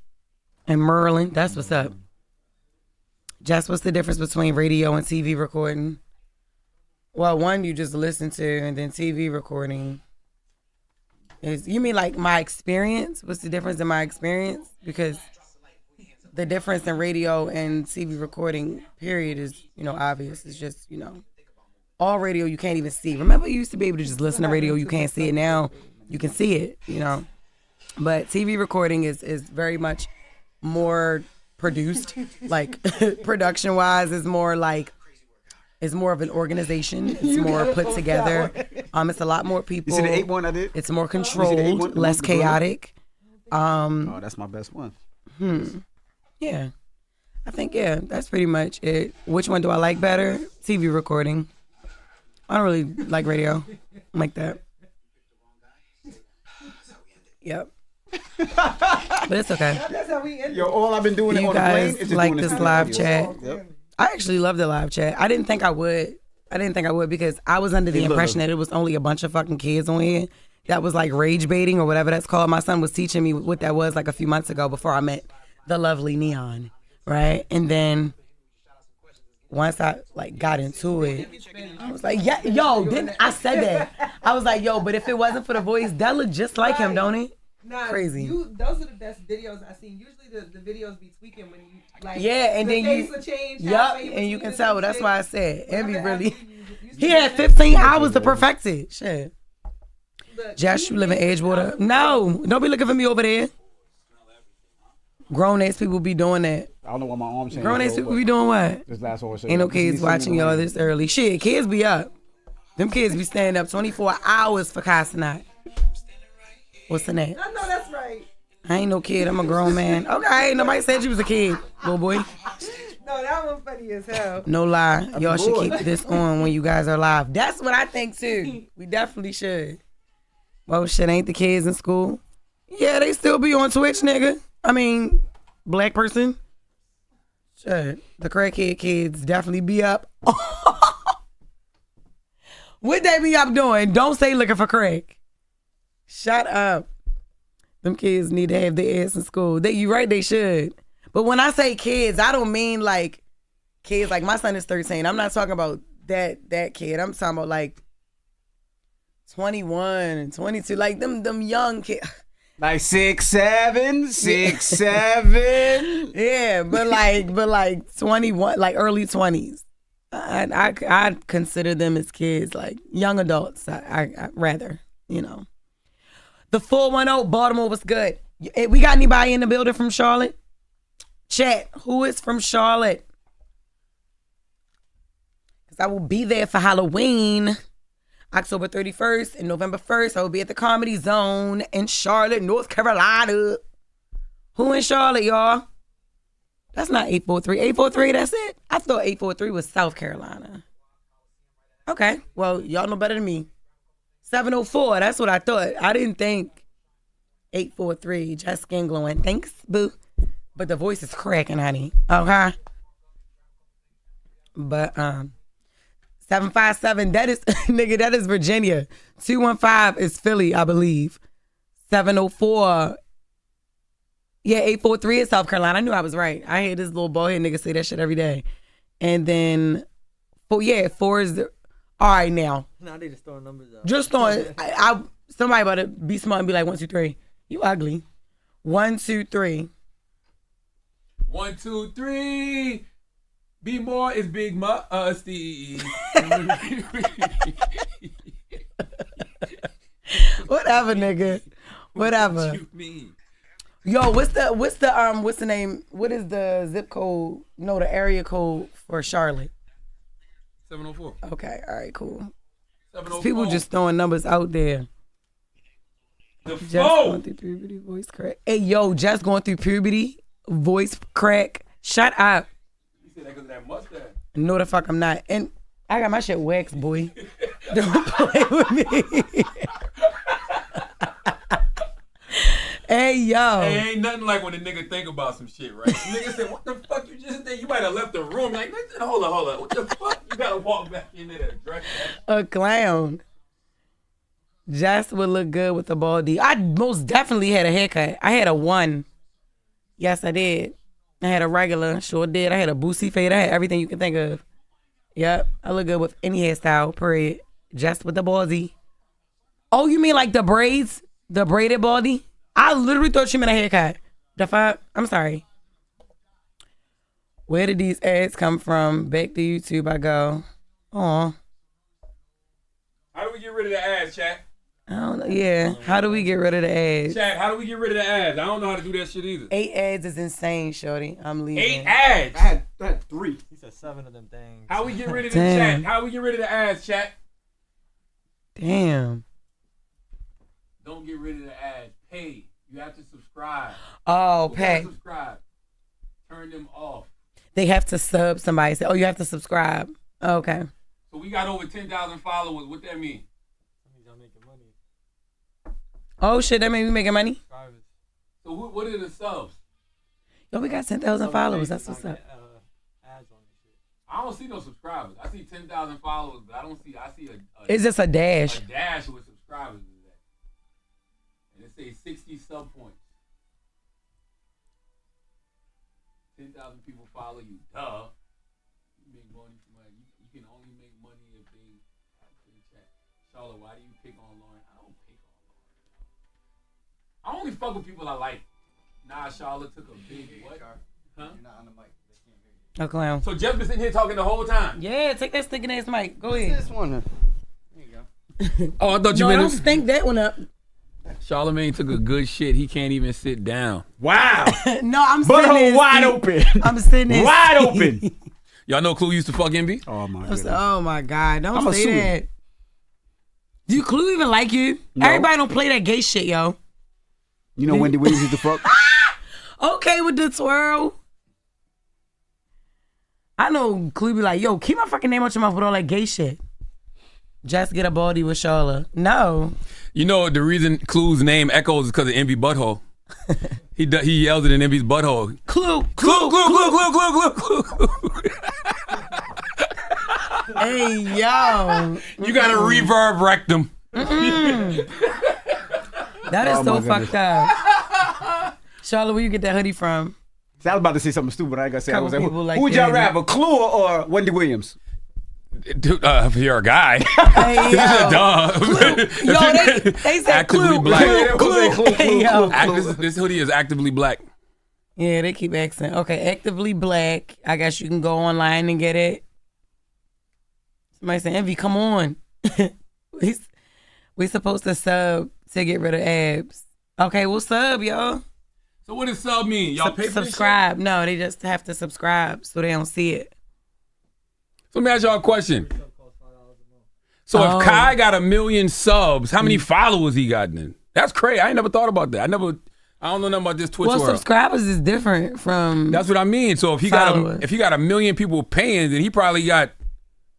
Speaker 9: That's what's up. Jess, what's the difference between radio and TV recording? Well, one you just listen to, and then TV recording. You mean like my experience? What's the difference in my experience? Because the difference in radio and TV recording, period, is, obvious. It's just, all radio you can't even see. Remember, you used to be able to just listen to radio, you can't see it. Now you can see it, But TV recording is very much more produced, like production wise, is more like, it's more of an organization. It's more put together. It's a lot more people.
Speaker 5: You see the 8 one I did?
Speaker 9: It's more controlled, less chaotic.
Speaker 5: Oh, that's my best one.
Speaker 9: Yeah. I think, that's pretty much it. Which one do I like better? TV recording. I don't really like radio. I'm like that. Yep. But it's okay.
Speaker 5: That's how we end. Yo, all I've been doing
Speaker 9: You
Speaker 5: on the plane
Speaker 9: guys
Speaker 5: is just
Speaker 9: like
Speaker 5: doing
Speaker 9: this live chat?
Speaker 5: Yep.
Speaker 9: I actually love the live chat. I didn't think I would because I was under the impression that it was only a bunch of fucking kids on here that was like rage baiting or whatever that's called. My son was teaching me what that was like a few months ago before I met the lovely Neon, right? And then once I like got into it, I was like, yeah, yo, didn't I said that? I was like, yo, but if it wasn't for the voice, that look just like him, don't it?
Speaker 16: Nah,
Speaker 9: crazy.
Speaker 16: Those are the best videos I've seen. Usually the videos be tweaking when you like.
Speaker 9: Yeah, and then you.
Speaker 16: Change,
Speaker 9: And you can tell. That's why I said Envy really. He had 15 hours to perfect it. Shit. Jess, you live in Edgewater. No, don't be looking for me over there. Grown ass people be doing that.
Speaker 5: I don't know why my arm changed.
Speaker 9: Grown ass people be doing what?
Speaker 5: This last horse.
Speaker 9: Ain't no kids watching y'all this early. Shit, kids be up. Them kids be staying up 24 hours for Casanat. What's the name?
Speaker 16: I know that's right.
Speaker 9: I ain't no kid. I'm a grown man. Okay, nobody said you was a kid, little boy.
Speaker 16: No, that one funny as hell.
Speaker 9: No lie. Y'all should keep this on when you guys are live. That's what I think too. We definitely should. Well, shit, ain't the kids in school? Yeah, they still be on Twitch, nigga. I mean, black person. Shit, the crackhead kids definitely be up. What they be up doing? Don't say looking for crack. Shut up. Them kids need to have their ass in school. You right, they should. But when I say kids, I don't mean like kids. Like my son is 13. I'm not talking about that kid. I'm talking about like 21 and 22. Like them young kids.
Speaker 5: Like 6'7", 6'7".
Speaker 9: Yeah, but like 21, like early 20s. I consider them as kids, like young adults. I rather, you know. The 410 Baltimore was good. We got anybody in the building from Charlotte? Chat, who is from Charlotte? Because I will be there for Halloween. October 31st and November 1st, I will be at the Comedy Zone in Charlotte, North Carolina. Who in Charlotte, y'all? That's not 843. 843, that's it? I thought 843 was South Carolina. Okay, well, y'all know better than me. 704, that's what I thought. I didn't think 843, just skin glowing. Thanks, boo. But the voice is cracking, honey. Okay? But, 757, that is, nigga, that is Virginia. 215 is Philly, I believe. 704, yeah, 843 is South Carolina. I knew I was right. I hear this little bald-head nigga say that shit every day. And then, 4 is, all right now.
Speaker 15: Nah, they just throwing numbers out.
Speaker 9: Just throwing, somebody about to be smart and be like, 1, 2, 3. You ugly. 1, 2, 3.
Speaker 2: 1, 2, 3. Be more is Big Steve.
Speaker 9: Whatever, nigga. Whatever.
Speaker 2: What you mean?
Speaker 9: Yo, what's the name? What is the zip code? No, the area code for Charlotte.
Speaker 2: 704.
Speaker 9: Okay, all right, cool.
Speaker 2: 704.
Speaker 9: People just throwing numbers out there.
Speaker 2: The
Speaker 9: Just
Speaker 2: flow.
Speaker 9: going through puberty, voice crack. Hey, yo, just going through puberty, voice crack. Shut up.
Speaker 2: You said that because of that mustache.
Speaker 9: No, the fuck I'm not. And I got my shit waxed, boy. Don't play with me. Hey, yo.
Speaker 2: Hey, ain't nothing like when a nigga think about some shit, right? The nigga said, what the fuck you just did? You might have left the room. Like, hold on. What the fuck? You gotta walk back in there to address that.
Speaker 9: A clown. Jess would look good with a baldy. I most definitely had a haircut. I had a 1. Yes, I did. I had a regular. Sure did. I had a boosie fade. I had everything you can think of. Yep. I look good with any hairstyle, period. Jess with the baldy. Oh, you mean like the braids? The braided baldy? I literally thought you meant a haircut. The fuck? I'm sorry. Where did these ads come from? Back to YouTube I go. Aw.
Speaker 2: How do we get rid of the ads, chat?
Speaker 9: I don't know. Yeah. How do we get rid of the ads?
Speaker 2: Chat, how do we get rid of the ads? I don't know how to do that shit either.
Speaker 9: 8 ads is insane, shorty. I'm leaving.
Speaker 2: 8 ads?
Speaker 5: I had 3.
Speaker 15: He said 7 of them things.
Speaker 2: How we get rid of the chat? How we get rid of the ads, chat?
Speaker 9: Damn.
Speaker 2: Don't get rid of the ads. Pay. You have to subscribe.
Speaker 9: Oh,
Speaker 2: You
Speaker 9: pay.
Speaker 2: gotta subscribe. Turn them off.
Speaker 9: They have to sub somebody. Say, oh, you have to subscribe. Okay.
Speaker 2: So we got over 10,000 followers. What that mean?
Speaker 15: Y'all making money.
Speaker 9: Oh, shit. That made me making money?
Speaker 2: So what are the subs?
Speaker 9: Yo, we got 10,000 followers. That's what's up.
Speaker 15: Ads on this shit.
Speaker 2: I don't see no subscribers. I see 10,000 followers, but I see a
Speaker 9: It's just a dash.
Speaker 2: A dash with subscribers. And it says 60 sub points. 10,000 people follow you. Duh. You make money from like, you can only make money if they chat. Charlotte, why do you pick on Loren? I don't pick on Loren. I only fuck with people I like. Nah, Charlotte took a big what? Huh?
Speaker 15: You're not on the mic. They can't hear you.
Speaker 9: A clown.
Speaker 2: So Jeff been sitting here talking the whole time.
Speaker 9: Yeah, take that sticking ass mic. Go ahead.
Speaker 15: This one. There you go.
Speaker 2: Oh, I thought you
Speaker 9: No,
Speaker 2: meant
Speaker 9: don't stink that one up.
Speaker 2: Charlamagne took a good shit. He can't even sit down.
Speaker 5: Wow.
Speaker 9: No, I'm
Speaker 5: Butthole
Speaker 9: sitting
Speaker 5: wide open.
Speaker 9: I'm sitting in
Speaker 5: Wide
Speaker 9: seat.
Speaker 5: open.
Speaker 2: Y'all know Clue used to fuck Envy?
Speaker 5: Oh my
Speaker 9: Oh my God! Don't
Speaker 5: I'ma
Speaker 9: say
Speaker 5: sue
Speaker 9: that. Do you Clue even like you?
Speaker 5: No.
Speaker 9: Everybody don't play that gay shit, yo.
Speaker 5: You know Wendy Williams used to fuck?
Speaker 9: Okay with the twirl. I know Clue be like, yo, keep my fucking name out your mouth with all that gay shit. Just get a baldy with Charla. No.
Speaker 2: You know the reason Clue's name echoes is because of Envy butthole. He yells it in Envy's butthole.
Speaker 9: Clue. Hey, yo.
Speaker 2: You gotta reverb rectum.
Speaker 9: That is so fucked up. Charlotte, where you get that hoodie from?
Speaker 5: See, I was about to say something stupid. I ain't gonna say. I was like,
Speaker 9: Couple people
Speaker 5: who would
Speaker 9: like
Speaker 5: y'all
Speaker 9: that.
Speaker 5: rather, Clue or Wendy Williams?
Speaker 2: Dude, if you're a guy,
Speaker 9: Hey, yo.
Speaker 2: duh.
Speaker 9: They said
Speaker 2: actively
Speaker 9: Clue.
Speaker 2: black.
Speaker 9: Clue. Hey, yo.
Speaker 2: This hoodie is actively black.
Speaker 9: Yeah, they keep asking. Okay, actively black. I guess you can go online and get it. Somebody said, Envy, come on. we supposed to sub to get rid of abs. Okay, we'll sub, y'all.
Speaker 2: So what does sub mean? Y'all pay for this
Speaker 9: subscribe. No, they just have to subscribe so they don't see it.
Speaker 2: So let me ask y'all a question. So if Kai got 1 million subs, how many followers he got then? That's crazy. I ain't never thought about that. I don't know nothing about this Twitch world.
Speaker 9: Subscribers is different from.
Speaker 2: That's what I mean. So if he got 1 million people paying, then he probably got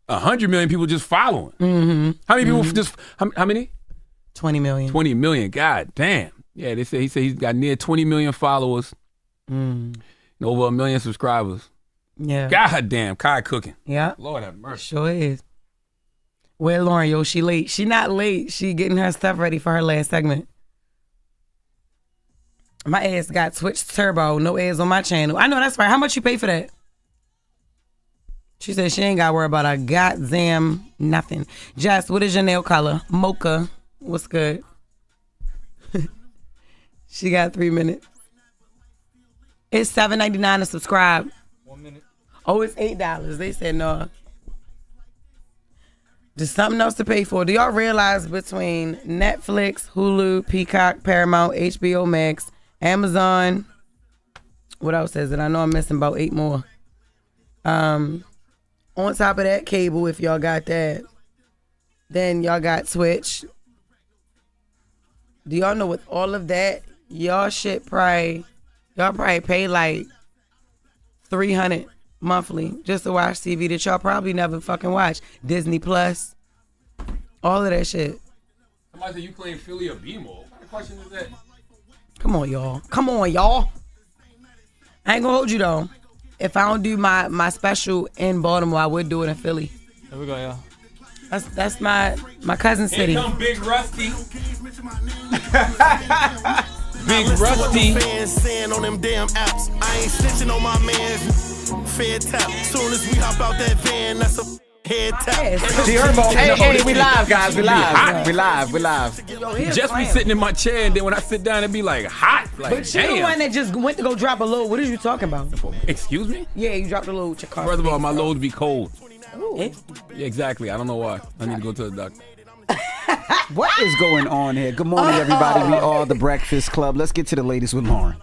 Speaker 2: 100 million people just following.
Speaker 9: Mm-hmm.
Speaker 2: How many people just? How many?
Speaker 9: 20 million.
Speaker 2: 20 million. God damn. Yeah, he said he's got near 20 million followers. And over 1 million subscribers.
Speaker 9: Yeah.
Speaker 2: God damn, Kai cooking.
Speaker 9: Yeah.
Speaker 2: Lord have mercy.
Speaker 9: Sure is. Where Lauren, yo, she late. She not late. She getting her stuff ready for her last segment. My ass got Twitch Turbo. No ads on my channel. I know that's right. How much you pay for that? She said she ain't got to worry about a goddamn nothing. Jess, what is your nail color? Mocha. What's good? She got 3 minutes. It's $7.99 to subscribe.
Speaker 15: 1 minute.
Speaker 9: Oh, it's $8. They said no. There's something else to pay for. Do y'all realize between Netflix, Hulu, Peacock, Paramount, HBO Max, Amazon, what else is it? I know I'm missing about 8 more. On top of that, cable, if y'all got that. Then y'all got Twitch. Do y'all know with all of that, y'all probably pay like $300 monthly just to watch TV that y'all probably never fucking watch. Disney Plus, all of that shit.
Speaker 2: Somebody said you claim Philly or BMO. What kind of question is that?
Speaker 9: Come on, y'all. I ain't gonna hold you though. If I don't do my special in Baltimore, I would do it in Philly.
Speaker 15: There we go, y'all.
Speaker 9: That's my cousin city.
Speaker 2: Here come Big Rusty. Big Rusty.
Speaker 10: Fans saying on them damn apps, I ain't snitching on my man's fed tap. Soon as we hop out that van, that's a head tap.
Speaker 5: Hey, we live, guys. We live.
Speaker 2: Just be sitting in my chair, and then when I sit down, it be like hot. Like,
Speaker 9: But you're the one that just went to go drop a load. What are you talking about?
Speaker 2: Excuse me?
Speaker 9: Yeah, you dropped a load. Your car.
Speaker 2: First of all, my loads be cold.
Speaker 9: Ooh.
Speaker 2: Yeah, exactly. I don't know why. I need to go to the doctor.
Speaker 5: What is going on here? Good morning, everybody. We are the Breakfast Club. Let's get to the latest with Lauren.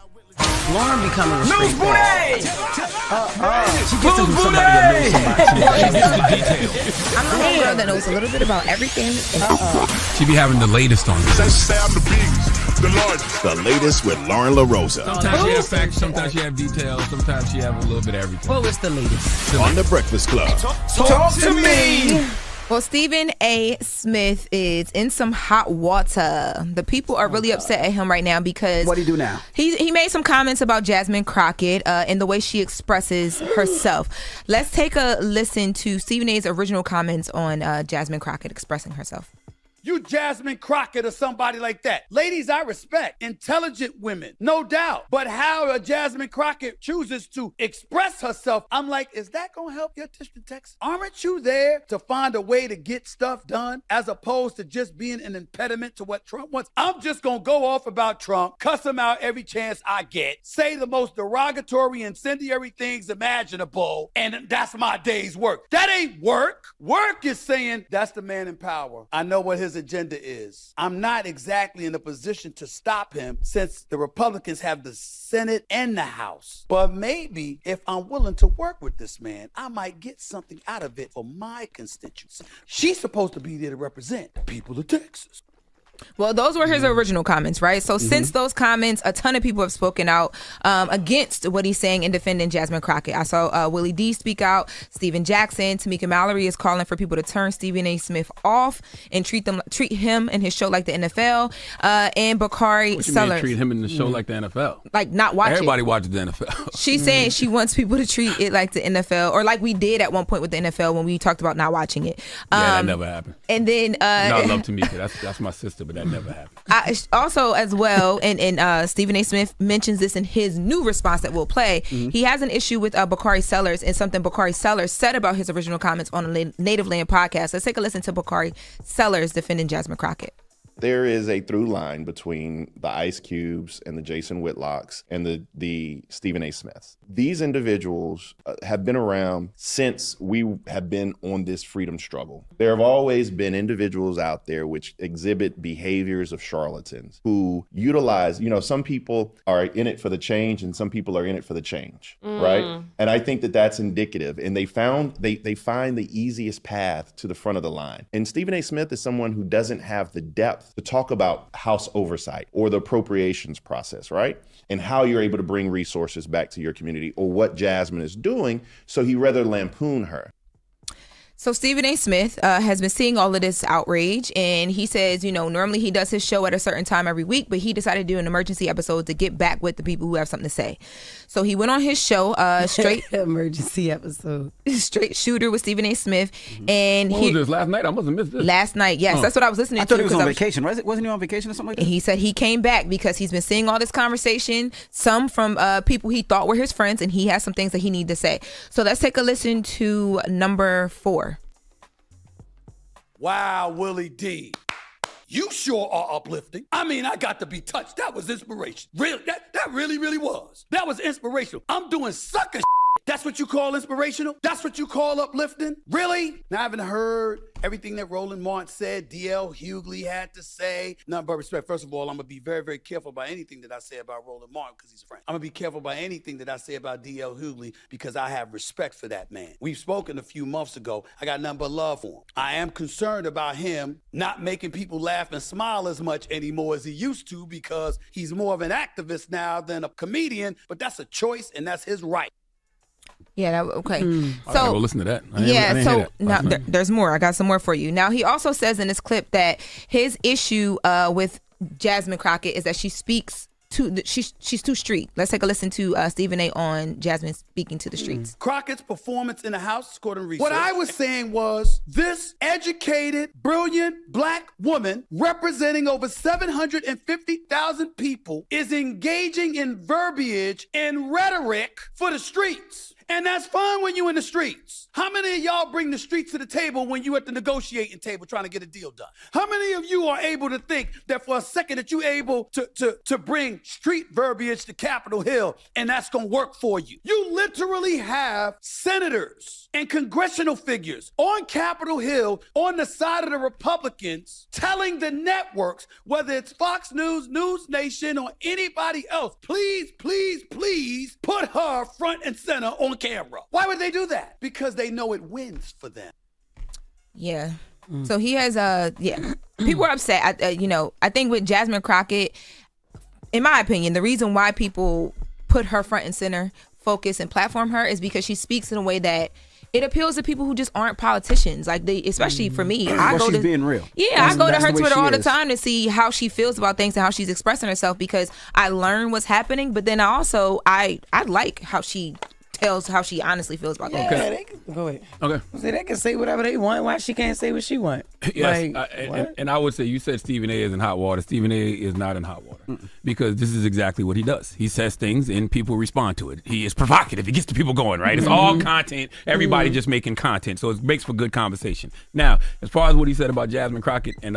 Speaker 9: Lauren becoming a
Speaker 5: News
Speaker 9: straight back.
Speaker 5: She gets into somebody that knows somebody.
Speaker 1: I'm the one girl that knows a little bit about everything.
Speaker 2: She be having the latest on this.
Speaker 6: The latest with Loren LoRosa.
Speaker 2: Sometimes she have facts, sometimes she have details, sometimes she have a little bit of everything.
Speaker 9: What was the latest?
Speaker 6: On the Breakfast Club.
Speaker 5: Talk to me.
Speaker 1: Well, Stephen A. Smith is in some hot water. The people are really upset at him right now because
Speaker 5: What'd he do now?
Speaker 1: He made some comments about Jasmine Crockett and the way she expresses herself. Let's take a listen to Stephen A.'s original comments on Jasmine Crockett expressing herself.
Speaker 17: You Jasmine Crockett or somebody like that. Ladies, I respect intelligent women, no doubt. But how a Jasmine Crockett chooses to express herself, I'm like, is that gonna help your district text? Aren't you there to find a way to get stuff done as opposed to just being an impediment to what Trump wants? I'm just gonna go off about Trump, cuss him out every chance I get, say the most derogatory, incendiary things imaginable, and that's my day's work. That ain't work. Work is saying that's the man in power. I know what his his agenda is. I'm not exactly in a position to stop him since the Republicans have the Senate and the House. But maybe if I'm willing to work with this man, I might get something out of it for my constituency. She's supposed to be there to represent the people of Texas.
Speaker 1: Well, those were his original comments, right? So since those comments, a ton of people have spoken out against what he's saying and defending Jasmine Crockett. I saw Willie D speak out, Stephen Jackson, Tamika Mallory is calling for people to turn Stephen A. Smith off and treat him and his show like the NFL. And Bakari Sellers.
Speaker 2: Treat him in the show like the NFL?
Speaker 1: Like not watch
Speaker 2: Everybody
Speaker 1: it.
Speaker 2: watches the NFL.
Speaker 1: She's saying she wants people to treat it like the NFL, or like we did at one point with the NFL when we talked about not watching it.
Speaker 2: That never happened.
Speaker 1: And then
Speaker 2: I love Tamika. That's my sister, but that never happened.
Speaker 1: Also, as well, and Stephen A. Smith mentions this in his new response that we'll play. He has an issue with Bakari Sellers and something Bakari Sellers said about his original comments on a Native Land podcast. Let's take a listen to Bakari Sellers defending Jasmine Crockett.
Speaker 18: There is a through line between the Ice Cubes and the Jason Whitlocks and the Stephen A. Smiths. These individuals have been around since we have been on this freedom struggle. There have always been individuals out there which exhibit behaviors of charlatans who utilize, some people are in it for the change and some people are in it for the change, right? And I think that that's indicative. And they find the easiest path to the front of the line. And Stephen A. Smith is someone who doesn't have the depth to talk about House oversight or the appropriations process, right? And how you're able to bring resources back to your community or what Jasmine is doing. So he rather lampoon her.
Speaker 1: So Stephen A. Smith has been seeing all of this outrage, and he says, normally he does his show at a certain time every week, but he decided to do an emergency episode to get back with the people who have something to say. So he went on his show, straight
Speaker 9: emergency episode,
Speaker 1: Straight Shooter with Stephen A. Smith, and
Speaker 2: what was this last night? I must have missed this.
Speaker 1: Last night, yes, that's what I was listening to.
Speaker 5: I thought he was on vacation. Wasn't he on vacation or something like that?
Speaker 1: And he said he came back because he's been seeing all this conversation, some from people he thought were his friends, and he has some things that he needs to say. So let's take a listen to number 4.
Speaker 17: Wow, Willie D. You sure are uplifting. I mean, I got to be touched. That was inspiration. Really, that really, really was. That was inspirational. I'm doing sucker shit. That's what you call inspirational? That's what you call uplifting? Really? Now, I haven't heard everything that Roland Martin said, D.L. Hughley had to say. Nothing but respect. First of all, I'm going to be very, very careful about anything that I say about Roland Martin because he's a friend. I'm going to be careful about anything that I say about D.L. Hughley because I have respect for that man. We've spoken a few months ago. I got nothing but love for him. I am concerned about him not making people laugh and smile as much anymore as he used to because he's more of an activist now than a comedian, but that's a choice and that's his right.
Speaker 1: Yeah, okay.
Speaker 2: I gotta go listen to that.
Speaker 1: Now there's more. I got some more for you. Now, he also says in this clip that his issue with Jasmine Crockett is that she speaks she's too street. Let's take a listen to Stephen A. on Jasmine speaking to the streets.
Speaker 17: Crockett's performance in the House, according to research. What I was saying was this educated, brilliant black woman representing over 750,000 people is engaging in verbiage and rhetoric for the streets. And that's fine when you're in the streets. How many of y'all bring the streets to the table when you at the negotiating table trying to get a deal done? How many of you are able to think that for a second that you're able to bring street verbiage to Capitol Hill and that's going to work for you? You literally have senators and congressional figures on Capitol Hill on the side of the Republicans telling the networks, whether it's Fox News, News Nation, or anybody else, please, please, please put her front and center on camera. Why would they do that? Because they know it wins for them.
Speaker 1: Yeah. So he has people are upset. I think with Jasmine Crockett, in my opinion, the reason why people put her front and center, focus and platform her is because she speaks in a way that it appeals to people who just aren't politicians. Like especially for me,
Speaker 5: she's being real.
Speaker 1: Yeah, I go to her Twitter all the time to see how she feels about things and how she's expressing herself because I learn what's happening. But then I like how she tells how she honestly feels about things.
Speaker 9: Yeah, they can go ahead.
Speaker 2: Okay.
Speaker 9: See, they can say whatever they want. Why she can't say what she want?
Speaker 2: Yes,
Speaker 9: Like,
Speaker 2: and I would say you said Stephen A. is in hot water. Stephen A. is not in hot water because this is exactly what he does. He says things and people respond to it. He is provocative. He gets the people going, right? It's all content. Everybody just making content, so it makes for good conversation. Now, as far as what he said about Jasmine Crockett, and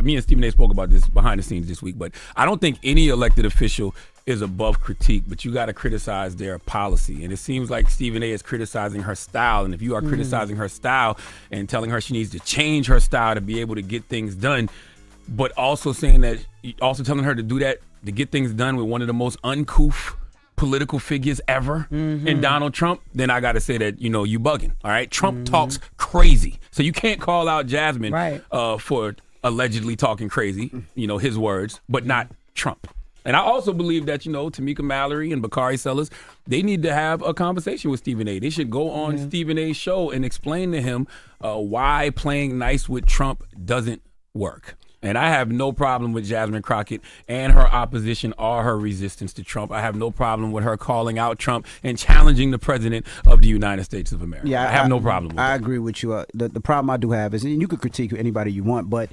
Speaker 2: me and Stephen A. spoke about this behind the scenes this week, but I don't think any elected official is above critique, but you got to criticize their policy. And it seems like Stephen A. is criticizing her style. And if you are criticizing her style and telling her she needs to change her style to be able to get things done, but also telling her to do that, to get things done with one of the most uncouth political figures ever in Donald Trump, then I got to say that, you bugging. All right. Trump talks crazy. So you can't call out Jasmine for allegedly talking crazy, his words, but not Trump. And I also believe that, Tamika Mallory and Bakari Sellers, they need to have a conversation with Stephen A. They should go on Stephen A's show and explain to him why playing nice with Trump doesn't work. And I have no problem with Jasmine Crockett and her opposition or her resistance to Trump. I have no problem with her calling out Trump and challenging the president of the United States of America. Yeah, I have no problem with that.
Speaker 5: I agree with you. The problem I do have is, and you could critique anybody you want, but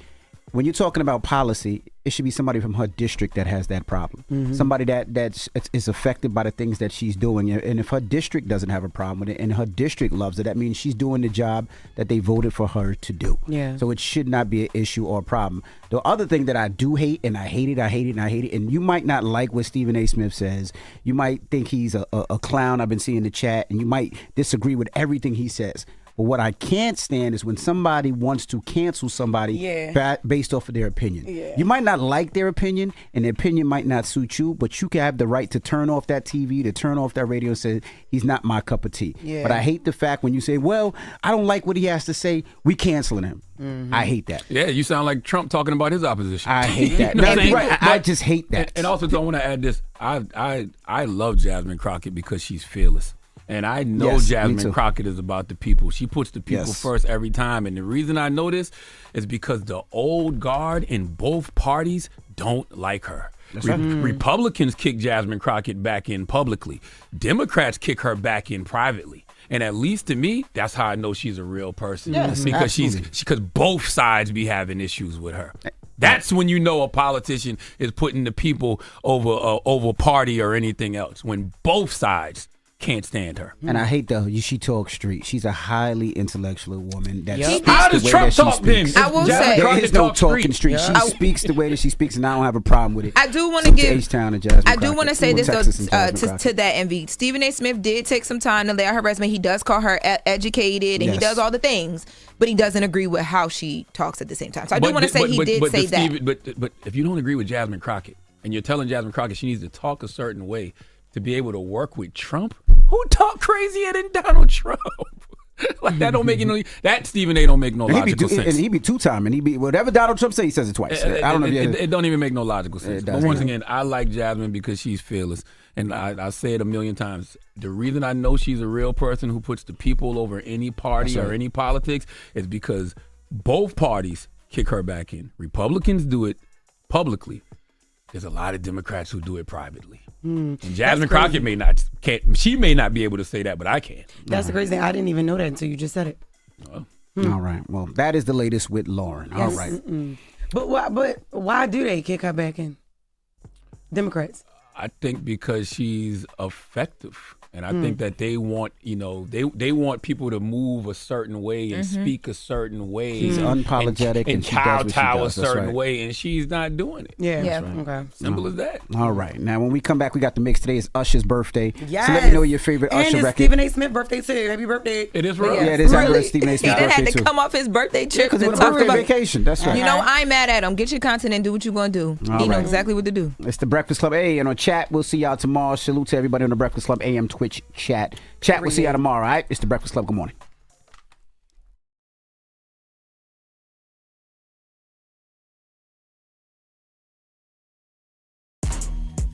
Speaker 5: when you're talking about policy, it should be somebody from her district that has that problem. Somebody that is affected by the things that she's doing. And if her district doesn't have a problem with it and her district loves it, that means she's doing the job that they voted for her to do. Yeah. So it should not be an issue or a problem. The other thing that I do hate, and I hate it, and you might not like what Stephen A. Smith says. You might think he's a clown. I've been seeing the chat, and you might disagree with everything he says. But what I can't stand is when somebody wants to cancel somebody based off of their opinion. You might not like their opinion, and their opinion might not suit you, but you can have the right to turn off that TV, to turn off that radio and say, he's not my cup of tea. But I hate the fact when you say, well, I don't like what he has to say, we canceling him. I hate that.
Speaker 2: Yeah, you sound like Trump talking about his opposition.
Speaker 5: I hate that. I just hate that.
Speaker 2: And also, I want to add this. I love Jasmine Crockett because she's fearless. And I know Jasmine Crockett is about the people. She puts the people first every time. And the reason I know this is because the old guard in both parties don't like her. Republicans kick Jasmine Crockett back in publicly. Democrats kick her back in privately. And at least to me, that's how I know she's a real person. Because both sides be having issues with her. That's when you know a politician is putting the people over party or anything else. When both sides can't stand her.
Speaker 5: And I hate she talks street. She's a highly intellectual woman.
Speaker 2: How does Trump talk then?
Speaker 1: I will say
Speaker 5: there is no talking street. She speaks the way that she speaks, and I don't have a problem with it.
Speaker 1: I do want to give
Speaker 5: H-Town and Jasmine
Speaker 1: I do want to say this though,
Speaker 5: Crockett.
Speaker 1: to that envy. Stephen A. Smith did take some time to lay out her resume. He does call her educated, and he does all the things, but he doesn't agree with how she talks at the same time. So I do want to say he did say that.
Speaker 2: But if you don't agree with Jasmine Crockett, and you're telling Jasmine Crockett she needs to talk a certain way to be able to work with Trump, who talk crazier than Donald Trump? Like that don't make that Stephen A. don't make no logical sense.
Speaker 5: And he be two-time, and he be whatever Donald Trump says, he says it twice. I don't know.
Speaker 2: It don't even make no logical sense. But once again, I like Jasmine because she's fearless, and I say it a million times. The reason I know she's a real person who puts the people over any party or any politics is because both parties kick her back in. Republicans do it publicly. There's a lot of Democrats who do it privately. And Jasmine Crockett may not be able to say that, but I can.
Speaker 9: That's the crazy thing. I didn't even know that until you just said it.
Speaker 5: All right. Well, that is the latest with Loren. All right.
Speaker 9: But why do they kick her back in? Democrats.
Speaker 2: I think because she's effective. And I think that they want, they want people to move a certain way and speak a certain way.
Speaker 5: She's unapologetic
Speaker 2: and kowtow a certain way, and she's not doing it.
Speaker 9: Yeah.
Speaker 2: Okay. Simple as that.
Speaker 5: All right. Now, when we come back, we got the mix. Today is Usher's birthday. Yes. So let me know your favorite Usher record.
Speaker 9: And it's Stephen A. Smith's birthday, too. Happy birthday.
Speaker 2: It is real.
Speaker 5: Yeah, it is actually Stephen A. Smith's birthday,
Speaker 1: too. He had to come off his birthday trip
Speaker 5: to talk about vacation. That's right.
Speaker 1: I'm mad at him. Get your content and do what you're going to do. You know exactly what to do.
Speaker 5: It's the Breakfast Club A, and on chat, we'll see y'all tomorrow. Salute to everybody on the Breakfast Club AM Twitch chat. Chat, we'll see y'all tomorrow, all right? It's the Breakfast Club. Good morning.